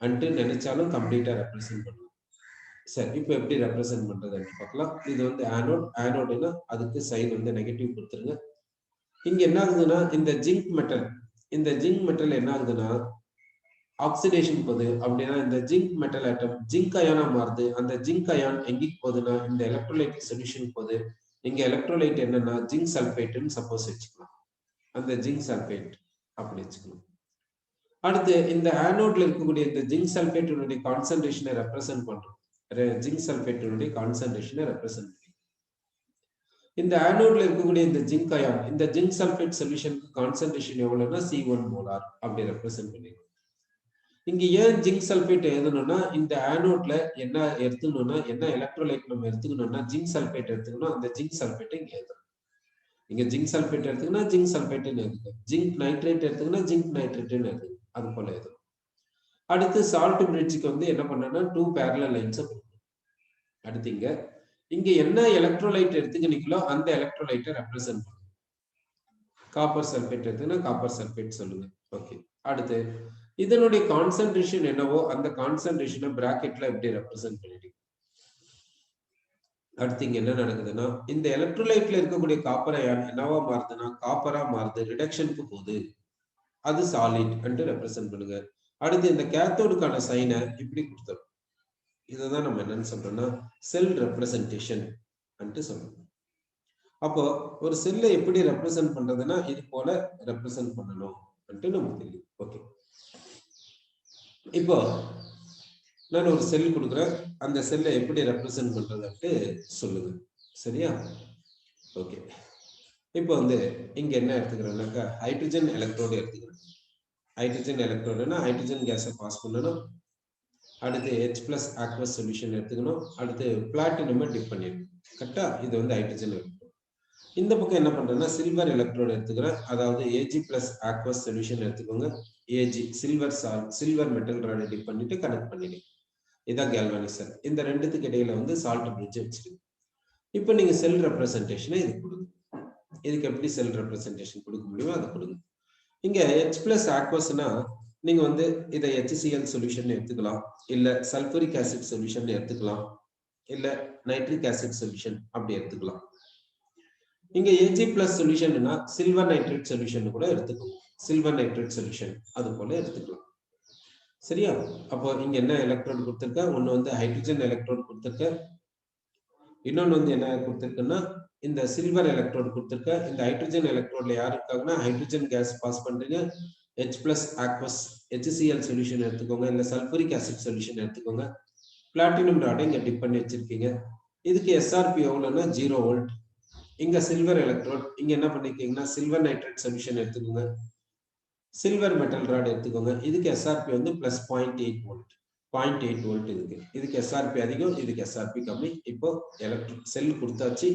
அன்ட்டு நினைச்சாலும் கம்ப்ளீட்டா ரெப்ரசென்ட் பண்ணணும். சரி, இப்போ எப்படி ரெப்ரசென்ட் பண்றதுன்னு பார்க்கலாம். இது வந்து ஆனோட். ஆனோடுன்னா அதுக்கு சைன் வந்து நெகட்டிவ் கொடுத்துருங்க. இங்க என்ன ஆகுதுன்னா இந்த ஜிங்க் மெட்டல் என்ன ஆகுதுன்னா ஆக்சிடேஷன் போகுது. அப்படின்னா இந்த ஜிங்க் மெட்டல் ஆட்டம் ஜிங்க் அயானா மாறுது. அந்த ஜிங்க் அயான் எங்கிக்கு போகுதுன்னா இந்த எலக்ட்ரோலைட் சொல்யூஷன் போகுது. இங்க எலக்ட்ரோலைட் என்னன்னா ஜிங்க் சல்பேட்னு சப்போஸ் வச்சுக்கலாம். அந்த ஜிங்க் சல்பேட் அப்படி வச்சுக்கலாம். அடுத்து இந்த ஆனோட்ல இருக்கக்கூடிய இந்த ஜிங்க் சல்பேட்டினுடைய கான்சன்ட்ரேஷனை ரெப்ரசென்ட் பண்றோம். ஜிங்க் சல்பேட்டினுடைய கான்சன்ட்ரேஷனை ரெப்ரசென்ட் பண்ணி இந்த ஆனோட்ல இருக்கக்கூடிய இந்த ஜிங்க் அயான் இந்த ஜிங்க் சல்பேட் சொல்யூஷனுக்கு கான்சன்ட்ரேஷன் எவ்வளவுன்னா C1 மோலார் அப்படி ரெப்ரசென்ட் பண்ணிருக்கோம். இங்க ஏன் ஜிங்க் சல்பேட் எழுதணும்னா இந்த ஆனோட்ல என்ன எடுத்துக்கணும்னா என்ன எலக்ட்ரோலைட் நம்ம எடுத்துக்கணும்னா ஜிங்க் சல்பேட் எடுத்துக்கணும். அந்த ஜிங்க் சல்பேட்டை இங்க எழுதணும். இங்க ஜிங்க் சல்பேட் எடுத்துக்கணும் ஜிங்க் சல்பேட்னு எழுதுங்க. ஜிங்க் நைட்ரேட் எடுத்துக்கணும் ஜிங்க் நைட்ரேட்னு எழுதுங்க. அது போல எழுதணும். அடுத்து சால்ட் பிரிட்ஜுக்கு வந்து என்ன பண்ணனா 2 parallel lines கொடுக்கணும். அடுத்து இங்க என்ன எலக்ட்ரோலைட் எடுத்துக்கினீங்களோ அந்த எலக்ட்ரோலைட்டை ரெப்ரசென்ட் பண்ணுங்க. காப்பர் சல்பேட் எடுத்துனா காப்பர் சல்பேட் சொல்லுங்க. ஓகே. அடுத்து இதனுடைய கான்சன்ட்ரேஷன் என்னவோ அந்த கான்சன்ட்ரேஷனை பிராக்கெட்ல எப்படி ரெப்ரசென்ட் பண்ணிடுங்க. அடுத்து இங்க என்ன நடக்குதுன்னா இந்த எலக்ட்ரோலைட்ல இருக்கக்கூடிய காப்பர் அயான் என்னவா மாறுதுன்னா காப்பரா மாறுது. ரிடக்ஷனுக்கு போகுது. அது சாலிட் என்று ரெப்ரசென்ட் பண்ணுங்க. அடுத்து இந்த கேத்தோடுக்கான சைனை இப்படி கொடுத்துரும். இதுதான் நம்ம என்னன்னு சொல்றோம்னா செல் ரெப்ரசன்டேஷன் என்று சொல்றோம். அப்போ ஒரு செல்லை எப்படி ரெப்ரசென்ட் பண்றதுன்னா இது போல ரெப்ரசென்ட் பண்ணணும் நமக்கு தெரியும். ஓகே. இப்போ நான் ஒரு செல் கொடுக்குறேன். அந்த செல்லை எப்படி ரெப்ரசென்ட் பண்றதுன்ட்டு சொல்லுங்க. சரியா? ஓகே. இப்போ வந்து இங்க என்ன எடுத்துக்கிறேன்னாக்கா ஹைட்ரஜன் எலக்ட்ரோடு எடுத்துக்கிறேன். ஹைட்ரஜன் எலக்ட்ரோடுனா ஹைட்ரஜன் கேஸை பாஸ் பண்ணணும். அடுத்து H+ aqueous சொல்யூஷன் எடுத்துக்கணும். அடுத்து பிளாட்டினம் டிப் பண்ணிடணும். கரெக்டா? இது வந்து ஹைட்ரஜன் எலக்ட்ரோடு. இந்த பக்கம் என்ன பண்றேன்னா சில்வர் எலக்ட்ரோடு எடுத்துக்கிறேன். அதாவது Ag+ aqueous சொல்யூஷன் எடுத்துக்கோங்க. Ag silver metal rod dip பண்ணிட்டு கனெக்ட் பண்ணிடுங்க. இதான் கேல்வானிக் செல். இந்த ரெண்டுத்துக்கு இடையில வந்து சால்ட் பிரிட்ஜ் வச்சிருங்க. இப்போ நீங்க செல் ரெப்ரசன்டேஷனை இது கொடுங்க. இதுக்கு எப்படி செல் ரெப்ரசன்டேஷன் கொடுக்க முடியுமோ அதை கொடுங்க. இங்க H+ aqueousனா நீங்க வந்து இதை HCl சொல்யூஷன் எடுத்துக்கலாம், இல்ல சல்பூரிக் ஆசிட் சொல்யூஷன் எடுத்துக்கலாம், இல்ல நைட்ரிக் ஆசிட் சொல்யூஷன் அப்படி எடுத்துக்கலாம். இங்க Ag+ சொல்யூஷன்னா சில்வர் நைட்ரேட் சொல்யூஷன் கூட எடுத்துக்கலாம். சில்வர் நைட்ரேட் சொல்யூஷன் அது போல எடுத்துக்கலாம். சரியா? அப்போ இங்க என்ன எலக்ட்ரோடு கொடுத்திருக்க? ஒன்னு வந்து ஹைட்ரஜன் எலக்ட்ரோடு கொடுத்திருக்க. இன்னொன்னு வந்து என்ன கொடுத்திருக்குன்னா இந்த சில்வர் எலக்ட்ரோடு கொடுத்திருக்க. இந்த ஹைட்ரஜன் எலக்ட்ரோட்ல யார் இருக்காங்கன்னா ஹைட்ரஜன் கேஸ் பாஸ் பண்றீங்க. H+ aqueous HCl சொல்யூஷன் எடுத்துக்கோங்க, இல்ல சல்பூரிக் ஆசிட் சொல்யூஷன் எடுத்துக்கோங்க. பிளாட்டினம் ராடை இங்க டிப் பண்ணி வச்சிருக்கீங்க. இதுக்கு SRP எவ்வளவுன்னா 0 வோல்ட். இங்க சில்வர் எலக்ட்ரோட் இங்க என்ன பண்ணிருக்கீங்கன்னா சில்வர் நைட்ரேட் சொல்யூஷன் எடுத்துக்கோங்க. சில்வர் மெட்டல் ராட் எடுத்துக்கோங்க. இதுக்கு SRP வந்து +0.8 வோல்ட். 0.8 வோல்ட் இதுக்கு SRP அதிகம், இதுக்கு SRP கம்மி. இப்போ எலக்ட்ரிக் செல் கொடுத்தாச்சு.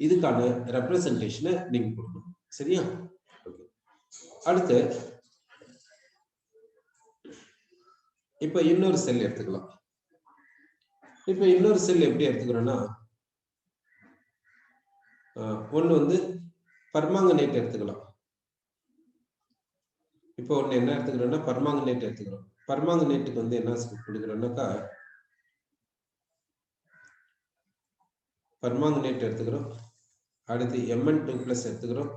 இதுக்கான ரெப்ரசன்டேஷனை நீங்க கொடுக்கணும். சரியா? அடுத்து இப்ப இன்னொரு செல் எடுத்துக்கலாம். இப்ப இன்னொரு செல் எப்படி எடுத்துக்கிறோம்னா ஒண்ணு வந்து பர்மாங்கனேட் எடுத்துக்கலாம். இப்போ ஒண்ணு என்ன எடுத்துக்கிறோம்னா பர்மாங்கனேட் எடுத்துக்கிறோம். பர்மாங்கனேட்டுக்கு வந்து என்ன கொடுக்குறோம்னாக்கா பர்மாங்கனேட் எடுத்துக்கிறோம். அடுத்து Mn2+ எடுத்துக்கிறோம்.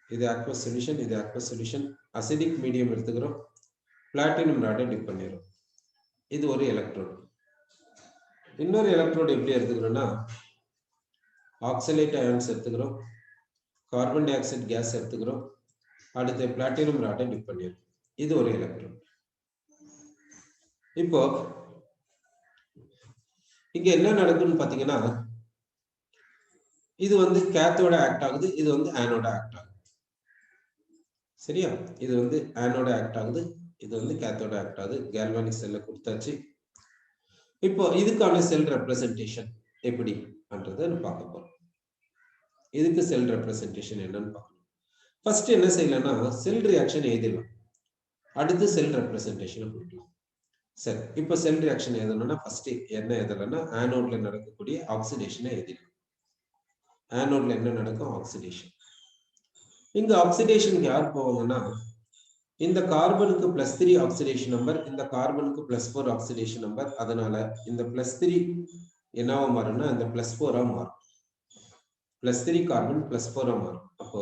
இது aqueous சொல்யூஷன், இது aqueous சொல்யூஷன். அசிடிக் மீடியம் எடுத்துக்கிறோம். பிளாட்டினம் ராடை டிப் பண்ணிடுறோம். இது ஒரு எலக்ட்ரோடு. இன்னொரு எலக்ட்ரோடு எப்படி எடுத்துக்கிறோம்னா ஆக்சலேட் அயான்ஸ் எடுத்துக்கிறோம். கார்பன் டை ஆக்சைடு கேஸ் எடுத்துக்கிறோம். அடுத்து பிளாட்டினம் ராடை டிப் பண்ணிடுறோம். இது ஒரு எலக்ட்ரோடு. இப்போ இங்க என்ன நடக்குன்னு பாத்தீங்கன்னா, இது வந்து கேத்தோட ஆக்ட் ஆகுது, இது வந்து ஆனோட ஆக்ட் ஆகுது. சரியா? இது வந்து ஆனோட ஆக்ட் ஆகுது, இது வந்து கேத்தோட ஆக்ட் ஆகுது. கேல்வானிக் செல்ல கொடுத்தாச்சு. இப்போ இதுக்கான செல் ரெப்ரசன்டேஷன் எப்படி பண்றதை பார்க்க போறோம். இதுக்கு செல் ரெப்ரசன்டேஷன் என்னன்னு பார்க்கணும். ஃபர்ஸ்ட் என்ன செய்யலாம்னா செல் ரியாக்ஷன் எழுதிடலாம். அடுத்து செல் ரெப்ரசன்டேஷன் கொடுக்கலாம். சரி, இப்போ செல் ரியாக்ஷன் எழுதணும்னா ஃபர்ஸ்ட் என்ன எழுதலன்னா ஆனோட்ல நடக்கக்கூடிய ஆக்சிடேஷனை எழுதிடலாம். ஆனோட்ல என்ன நடக்கும்? ஆக்சிடேஷன். இங்க ஆக்சிடேஷனுக்கு யார் போவாங்கன்னா, இந்த கார்பனுக்கு +3 ஆக்சிடேஷன் நம்பர், இந்த கார்பனுக்கு +4 ஆக்சிடேஷன் நம்பர். அதனால இந்த +3 என்னவா மாறும்னா இந்த +4 மாறும். +3 கார்பன் +4 மாறும். அப்போ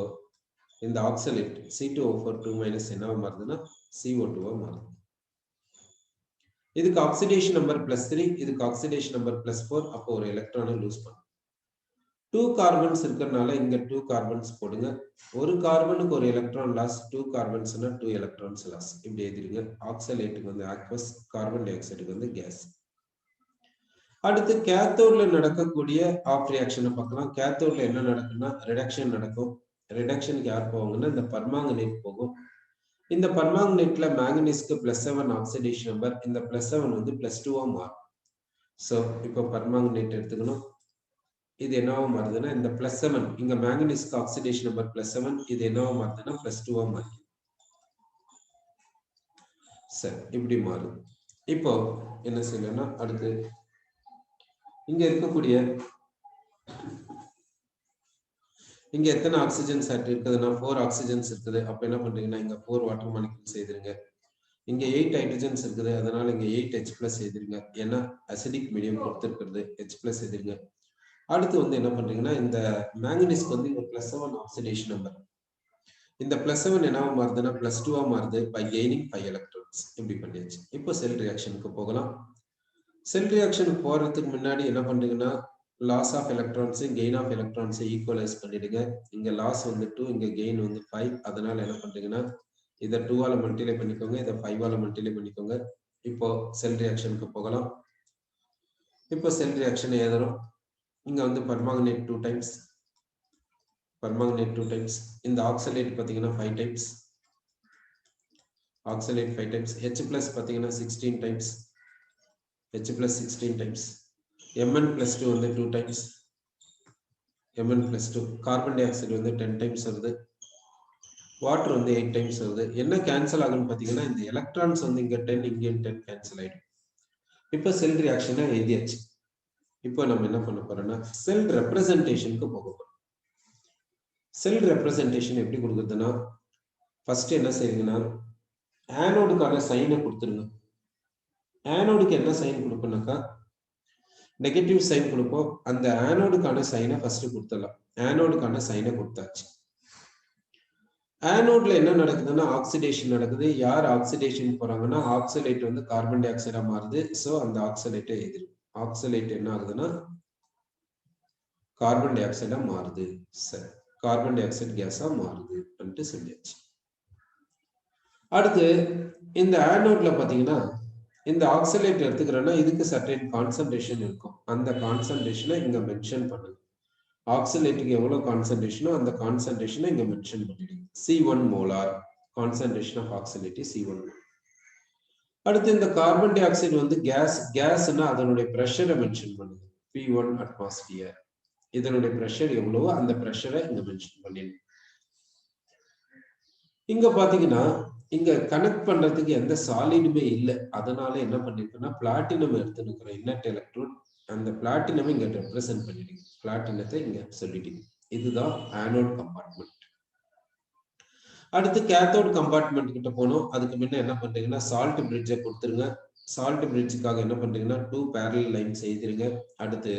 இந்த ஆக்சலேட் C2O4 2- என்னவா மாறுதுன்னா CO2 மாறுது. இதுக்கு ஆக்சிடேஷன் நம்பர் +3, இதுக்கு ஆக்சிடேஷன் நம்பர் +4. அப்போ ஒரு எலக்ட்ரானை லூஸ் பண்ணும். 2 கார்பன்ஸ் இருக்கிறதுனால இங்க 2 கார்பன்ஸ் போடுங்க. ஒரு கார்பனுக்கு ஒரு எலக்ட்ரான் லாஸ், 2 கார்பன்ஸ்னா 2 எலக்ட்ரான்ஸ் லாஸ். இப்படி எழுதிருங்க. ஆக்சலேட்டுக்கு வந்து ஆக்வஸ், கார்பன் டை ஆக்சைடுக்கு வந்து கேஸ். அடுத்து கேத்தோட்ல நடக்கக்கூடிய ஆஃப் ரியாக்ஷனை பார்க்கலாம். கேத்தோட்ல என்ன நடக்கும்னா ரிடக்ஷன் நடக்கும். ரிடக்ஷனுக்கு யார் போவாங்கன்னா இந்த பர்மாங்கனேட் போகும். இந்த பர்மாங்கனேட்ல மேங்கனீஸ்க்கு +7 ஆக்சிடேஷன் நம்பர், இந்த +7 வந்து +2 மாறும். ஸோ இப்போ பர்மாங்கனேட் எடுத்துக்கணும். இது என்னவா மாறுதுன்னா இந்த +7, இங்க மேங்கனீஸ்க்கு ஆக்சிடேஷன் நம்பர் +7, இது என்னவா மாறுதுன்னா +2 மாறுது. சரி, இப்படி மாறுது. இப்போ என்ன செய்யணும்னா அடுத்து இங்க இருக்கக்கூடிய இங்க எத்தனை ஆக்சிஜன்ஸ் இருக்குதுன்னா 4 ஆக்சிஜன்ஸ் இருக்குது. அப்ப என்ன பண்றீங்கன்னா இங்க 4 வாட்டர் மாலிக்யூல்ஸ் எழுதிருங்க. இங்க 8 ஹைட்ரஜன்ஸ் இருக்குது, அதனால இங்க 8H+ எழுதிருங்க. ஏன்னா அசிடிக் மீடியம் கொடுத்துருக்கிறது, H+ எழுதிருங்க. அடுத்து வந்து என்ன பண்றீங்கன்னா இந்த மேங்கனீஸ்க்கு வந்து இங்க +7 ஆக்சிடேஷன் நம்பர், இந்த +7 என்னவா மாறுதுன்னா +2 மாறுது பை கெய்னிங் 5 எலக்ட்ரான்ஸ். இப்படி பண்ணியாச்சு. இப்போ செல் ரியாக்ஷனுக்கு போகலாம். செல் ரியாக்ஷனுக்கு போறதுக்கு முன்னாடி என்ன பண்றீங்கன்னா loss of electrons gain of எலக்ட்ரான்ஸை ஈக்குவலைஸ் பண்ணிடுங்க. இங்க லாஸ் வந்து 2, இங்க கெயின் வந்து 5. அதனால என்ன பண்றீங்கன்னா இதை 2ஆல மல்டிப்ளை பண்ணிக்கோங்க, இதை 5ஆல மல்டிப்ளை பண்ணிக்கோங்க. இப்போ செல் ரியாக்ஷனுக்கு போகலாம். இப்போ செல் ரியாக்ஷன் எழுதுறோம். இங்க வந்து பர்மாங்கனேட் 2 டைம்ஸ், பர்மாங்கனேட் 2 டைம்ஸ். இந்த ஆக்சலேட் பாத்தீங்கன்னா 5 டைம்ஸ், ஆக்சலேட் 5 டைம்ஸ். H+ பாத்தீங்கன்னா 16 டைம்ஸ், H+ 16 டைம்ஸ். Mn+2 வந்து 2 times, Mn+2. Carbon di oxide வந்து 10 டைம்ஸ் வருது. வாட்டர் வந்து 8 டைம்ஸ் வருது. என்ன கேன்சல் ஆகும்னு பாத்தீங்கன்னா இந்த எலக்ட்ரான்ஸ் வந்து இங்க 10, இங்க 10 கேன்சல் ஆயிடும். இப்போ செல் ரியாக்ஷனை எழுதியாச்சு. இப்போ நம்ம என்ன பண்ண போறோம்னா செல் ரெப்ரசன்டேஷனுக்கு போக போறோம். செல் ரெப்ரசன்டேஷன் எப்படி கொடுக்குறதுன்னா ஃபர்ஸ்ட் என்ன செய்யுங்கன்னா ஆனோடுக்கான சைனை கொடுத்துருங்க. ஆனோடுக்கு என்ன சைன் கொடுப்போம்னாக்கா நெகட்டிவ் சைன் கொடுப்போம். அந்த ஆனோடுக்கான சைனை ஃபர்ஸ்ட் கொடுத்துடலாம். ஆனோடுக்கான சைனை கொடுத்தாச்சு. ஆனோட்ல என்ன நடக்குதுன்னா ஆக்சிடேஷன் நடக்குது. யார் ஆக்சிடேஷன் போறாங்கன்னா ஆக்சலேட் வந்து கார்பன் டை ஆக்சைடா மாறுது. சோ அந்த ஆக்சலேட்டை எதிரும். ஆக்சலேட் என்ன ஆகுதுன்னா கார்பன் டை ஆக்சைடா மாறுது. சரி, கார்பன் டை ஆக்சைடு கேஸா மாறுது அப்படின்ட்டு சொல்லியாச்சு. அடுத்து இந்த ஆனோட்ல பாத்தீங்கன்னா இந்த ஆக்சலேட் எடுத்துக்கிறோம்னா இதுக்கு சர்டைன் கான்சன்ட்ரேஷன் இருக்கும். அந்த கான்சன்ட்ரேஷனை இங்க மென்ஷன் பண்ணுங்க. ஆக்சலேட்டுக்கு எவ்வளவு கான்சன்ட்ரேஷனோ அந்த கான்சன்ட்ரேஷனை இங்க மென்ஷன் பண்ணிடுங்க. C1 molar concentration of oxalate C1. அடுத்து இந்த கார்பன் டை ஆக்சைடு வந்து கேஸ்னா அதனுடைய பிரஷரை மென்ஷன் பண்ணுங்க. P1 atmosphere. இதனுடைய பிரஷர் எவ்வளவோ அந்த பிரஷரை இங்க மென்ஷன் பண்ணிடுங்க. இங்க பாத்தீங்கன்னா இங்க கனெக்ட் பண்றதுக்கு எந்த சாலிடுமே இல்லை. அதனால என்ன பண்ணிருக்கோம்னா பிளாட்டினம் எடுத்துருக்கிறோம் இன்னட் எலக்ட்ரோட். அந்த பிளாட்டினம் இங்க ரெப்ரசென்ட் பண்ணிடுங்க. பிளாட்டினத்தை இங்க சொல்லிட்டீங்க. இதுதான் ஆனோட் கம்பார்ட்மெண்ட். அடுத்து கேத்தோட் கம்பார்ட்மெண்ட் கிட்ட போனோம். அதுக்கு முன்ன என்ன பண்றீங்கன்னா சால்ட் பிரிட்ஜை கொடுத்துருங்க. சால்ட் பிரிட்ஜுக்காக என்ன பண்றீங்கன்னா 2 பேரலல் லைன்ஸ் எழுதிருங்க. அடுத்து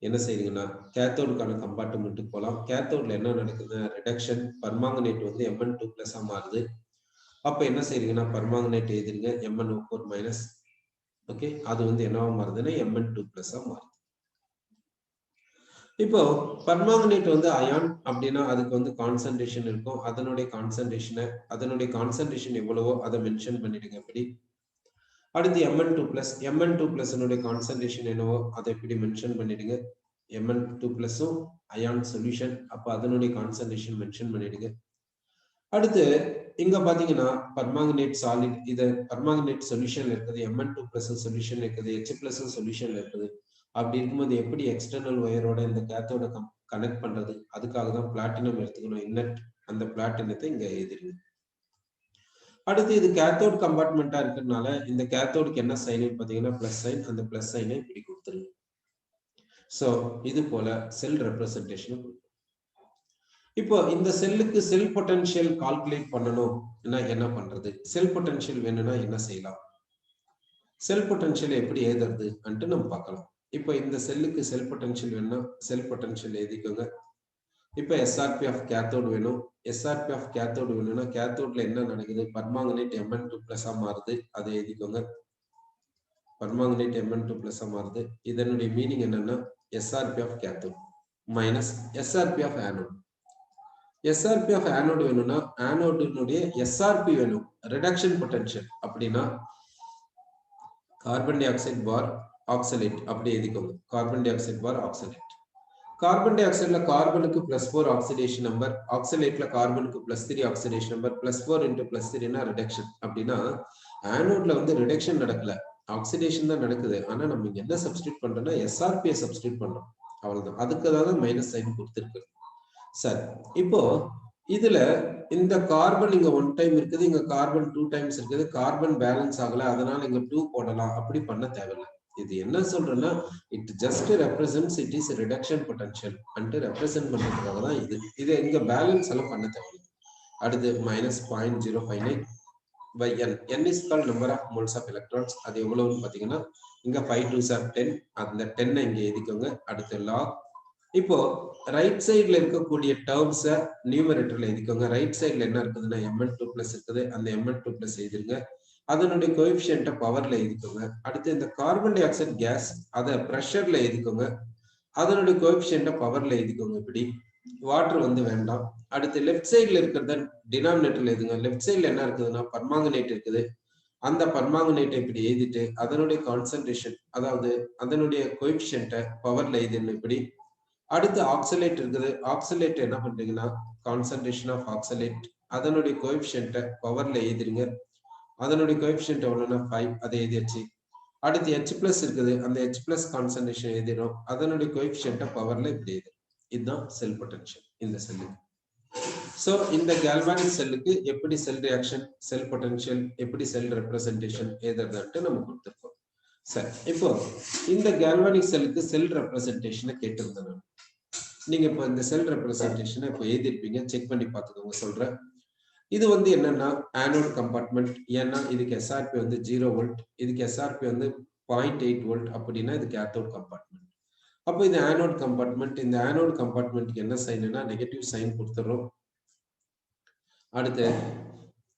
என்ன செய்யுங்கன்னா கேத்தோடுக்கான கம்பார்ட்மெண்ட்டுக்கு போகலாம். கேத்தோட்ல என்ன நடக்குதுன்னா ரிடக்ஷன், பர்மாங்கனேட் வந்து Mn2+ மாறுது. அப்ப என்ன செய்றீங்கன்னா பர்மாங்கனேட் எழுதிருங்க MnO4-. ஓகே, அது வந்து என்னவா மாறுதுன்னா Mn2+ மாறுது. இப்போ பர்மாங்கனேட் வந்து அயான் அப்படின்னா அதுக்கு வந்து கான்சன்ட்ரேஷன் இருக்கும். அதனுடைய கான்சன்ட்ரேஷன் எவ்வளவோ அதை மென்ஷன் பண்ணிடுங்க. எப்படி அடுத்து Mn2+, Mn2+ கான்சன்ட்ரேஷன் என்னவோ அதை இப்படி மென்ஷன் பண்ணிடுங்க. Mn2+ம் அயான் சொல்யூஷன், அப்ப அதனுடைய கான்சன்ட்ரேஷன் மென்ஷன் பண்ணிடுங்க. அடுத்து இங்க பாத்தீங்கன்னா பர்மாங்கனேட் சாலிட், இது பர்மாங்கனேட் சொல்யூஷன்ல இருக்குது, Mn2+ சொல்யூஷன் இருக்குது, H+ சொல்யூஷன்ல இருக்குது. அப்படி இருக்கும்போது எப்படி எக்ஸ்டர்னல் ஒயரோட இந்த கேத்தோட கனெக்ட் பண்றது? அதுக்காக தான் பிளாட்டினம் எடுத்துக்கணும். இன்னட் அந்த பிளாட்டினத்தை இங்க எழுதிருங்க. அடுத்து இது கேத்தோட் கம்பார்ட்மெண்டா இருக்கிறதுனால இந்த கேத்தோடுக்கு என்ன சைன் பாத்தீங்கன்னா பிளஸ் சைன், அந்த பிளஸ் சைனை இப்படி கொடுத்துருங்க. சோ இது போல செல் ரெப்ரசன்டேஷன். இப்போ இந்த செல்லுக்கு செல் பொட்டன்ஷியல் கால்குலேட் பண்ணணும் என்ன பண்றது? செல் பொட்டன்ஷியல் வேணும்னா என்ன செய்யலாம்? செல் பொட்டன்ஷியல் எப்படி எழுதுறது நம்ம பார்க்கலாம். இப்போ இந்த செல்லுக்கு செல் பொட்டன்ஷியல் வேணும்னா செல் பொட்டன்ஷியல் எழுதிக்கோங்க. இப்போ எஸ்ஆர்பி ஆஃப் கேத்தோடு வேணும். எஸ்ஆர்பி ஆஃப் கேத்தோடு வேணும்னா கேத்தோட்ல என்ன நடக்குது? பர்மாங்கனேட் Mn2+ மாறுது, அதை எழுதிக்கோங்க. பர்மாங்கனேட் Mn2+ மாறுது. இதனுடைய மீனிங் என்னன்னா SRP of cathode minus SRP of anode. SRP of anode வேணும்னா ஆனோடினுடைய எஸ்ஆர்பி வேணும், ரிடக்ஷன் பொட்டன்ஷியல். அப்படின்னா carbon dioxide bar oxalate அப்படி எழுதிக்கோங்க. Carbon dioxide bar oxalate. Carbon டை ஆக்சைடுல கார்பனுக்கு +4 ஆக்சிடேஷன் நம்பர், ஆக்சலேட்ல கார்பனுக்கு +3 ஆக்சிடேஷன் நம்பர். +4 × +3 ரிடக்ஷன். அப்படின்னா ஆனோட்ல ரிடக்ஷன் நடக்கல, ஆக்சிடேஷன் தான் நடக்குது. ஆனா நம்ம இங்க என்ன சப்ஸ்டிட்யூட் பண்றோம்னா எஸ்ஆர்பியை சப்ஸ்டிட்யூட் பண்றோம், அவ்வளவுதான். அதுக்கு தான் மைனஸ் சைன் கொடுத்துருக்கு. சரி, இப்போ இதுல இந்த கார்பன் இங்க 1 டைம் இருக்குது, இங்க கார்பன் 2 டைம்ஸ் இருக்குது. கார்பன் பேலன்ஸ் ஆகல, அதனால இங்க 2 போடலாம். அப்படி பண்ண தேவையில்லை. இது என்ன சொல்றேன்னா it just represents it is reduction potential and represent பண்றதுக்காக தான் இது இங்க பேலன்ஸ் எல்லாம் பண்ண தேவையில்லை. அடுத்து -0.059 by n. n is called number of moles of electrons. அது எவ்வளவுன்னு பாத்தீங்கன்னா இங்க 5 2s are 10. அந்த 10 இங்க எழுதிக்கோங்க. அடுத்து log. இப்போ ரைட் சைடுல இருக்கக்கூடிய டேர்ம்ஸ் நியூமரேட்டர்ல எழுதிக்கோங்க. ரைட் சைடுல என்ன இருக்குதுன்னா Mn2+ இருக்குது, அந்த Mn2+ எழுதிருங்க. அதனுடைய கோஎஃபிஷியன்ட் பவர்ல எழுதிக்கோங்க. அடுத்து இந்த கார்பன் டை ஆக்சைடு கேஸ் அத பிரஷர்ல எழுதிக்கோங்க, அதனுடைய கோஎஃபிஷியன்ட் பவர்ல எழுதிக்கோங்க. இப்படி வாட்டர் வேண்டாம். அடுத்து லெஃப்ட் சைடுல இருக்கிறத டினாமினேட்டர்ல எழுதுங்க. லெஃப்ட் சைடுல என்ன இருக்குதுன்னா பர்மாங்கனேட் இருக்குது, அந்த பர்மாங்கனேட்டை இப்படி எழுதிட்டு அதனுடைய கான்சன்ட்ரேஷன், அதாவது அதனுடைய கோஎஃபிஷியன்ட் பவர்ல எழுதிடணும் இப்படி. அடுத்து ஆக்சலேட் இருக்குது, ஆக்சலேட் என்ன பண்றீங்கன்னா கான்சன்ட்ரேஷன் ஆஃப் ஆக்சலேட், அதனுடைய கோஎஃபிஷியன்ட் பவர்ல எழுதிருங்க. அதனுடைய கோஎஃபிஷியன்ட் எவ்வளவுன்னா 5, அதை எழுதியாச்சு. அடுத்து H+ இருக்குது, அந்த H+ கான்சன்ட்ரேஷன் எழுதிடும், அதனுடைய கோஎஃபிஷியன்ட் பவர்ல இப்படி எழுதிடும். இதுதான் செல் பொட்டன்ஷியல் இந்த செல்லுக்கு. சோ இந்த கால்வானிக் செல்லுக்கு எப்படி செல் ரியாக்ஷன், செல் பொட்டன்ஷியல், எப்படி செல் ரெப்ரசன்டேஷன் எழுதுறதுன்னு நம்ம கொடுத்திருக்கோம். சரி, இப்போ இந்த கால்வானிக் செல்லுக்கு செல் ரெப்ரசன்டேஷனை கேட்டிருந்தேன். நீங்க இப்போ இந்த செல் ரெப்ரசன்டேஷனை இப்போ எழுதிருப்பீங்க, செக் பண்ணி பார்த்துக்கோங்க சொல்றேன். இது என்னன்னா ஆனோட் கம்பார்ட்மெண்ட். ஏன்னா இதுக்கு எஸ்ஆர்பி 0 வோல்ட், இதுக்கு எஸ்ஆர்பி 0.8 வோல்ட். அப்படின்னா இது கேத்தோட் கம்பார்ட்மெண்ட். அப்போ இது ஆனோட் கம்பார்ட்மெண்ட். இந்த ஆனோட் கம்பார்ட்மெண்ட்க்கு என்ன சைன்னா நெகட்டிவ் சைன் கொடுத்துறோம். அடுத்து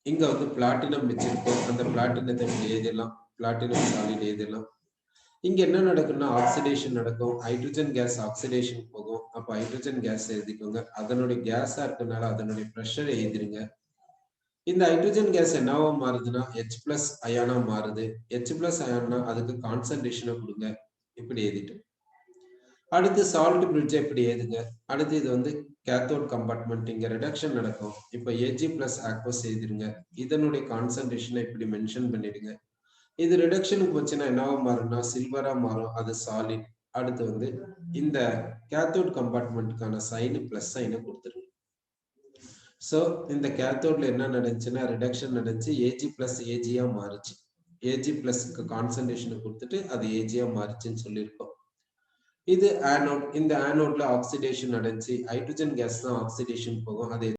இங்க பிளாட்டினம் வச்சிருக்கோம், அந்த பிளாட்டினத்தை எழுதிடலாம், பிளாட்டினம் சாலிட் எழுதிடலாம். இங்க என்ன நடக்கும்னா ஆக்சிடேஷன் நடக்கும், ஹைட்ரஜன் கேஸ் ஆக்சிடேஷன் போகும். அப்ப ஹைட்ரஜன் கேஸ் எழுதிக்கோங்க. அதனுடைய கேஸா இருக்கனால அதனுடைய பிரஷர் எழுதிருங்க. இந்த ஹைட்ரஜன் கேஸ் என்னவா மாறுதுன்னா H+ அயானா மாறுது. H+ அயானா அதுக்கு கான்சன்ட்ரேஷனை கொடுங்க, இப்படி எழுதிட்டு. அடுத்து சால்ட் பிரிட்ஜ் இப்படி எழுதுங்க. அடுத்து இது கேத்தோட் கம்பார்ட்மெண்ட், இங்க ரிடக்ஷன் நடக்கும். இப்ப Ag+ ஆக்வஸ் எழுதிருங்க. இதனுடைய கான்சன்ட்ரேஷனை இப்படி மென்ஷன் பண்ணிடுங்க. இது ரிடக்ஷனுக்கு போச்சுன்னா என்னவா மாறும்னா சில்வரா மாறும், அது சாலிட். அடுத்து இந்த கேத்தோட் கம்பார்ட்மெண்ட்டுக்கான சைன் பிளஸ் சைனை கொடுத்துருங்க. சோ இந்த கேத்தோட்ல என்ன நடந்துச்சுன்னா ரிடக்ஷன் நடந்துச்சு, Ag+ Ag மாறுச்சு. Ag+க்கு கான்சன்ட்ரேஷனை கொடுத்துட்டு அது Ag மாறுச்சுன்னு சொல்லியிருக்கோம். இது ஆனோட். இந்த ஆனோட்ல ஆக்சிடேஷன் நடந்துச்சு, ஹைட்ரஜன் கேஸ் தான் ஆக்சிடேஷன் போகும், அது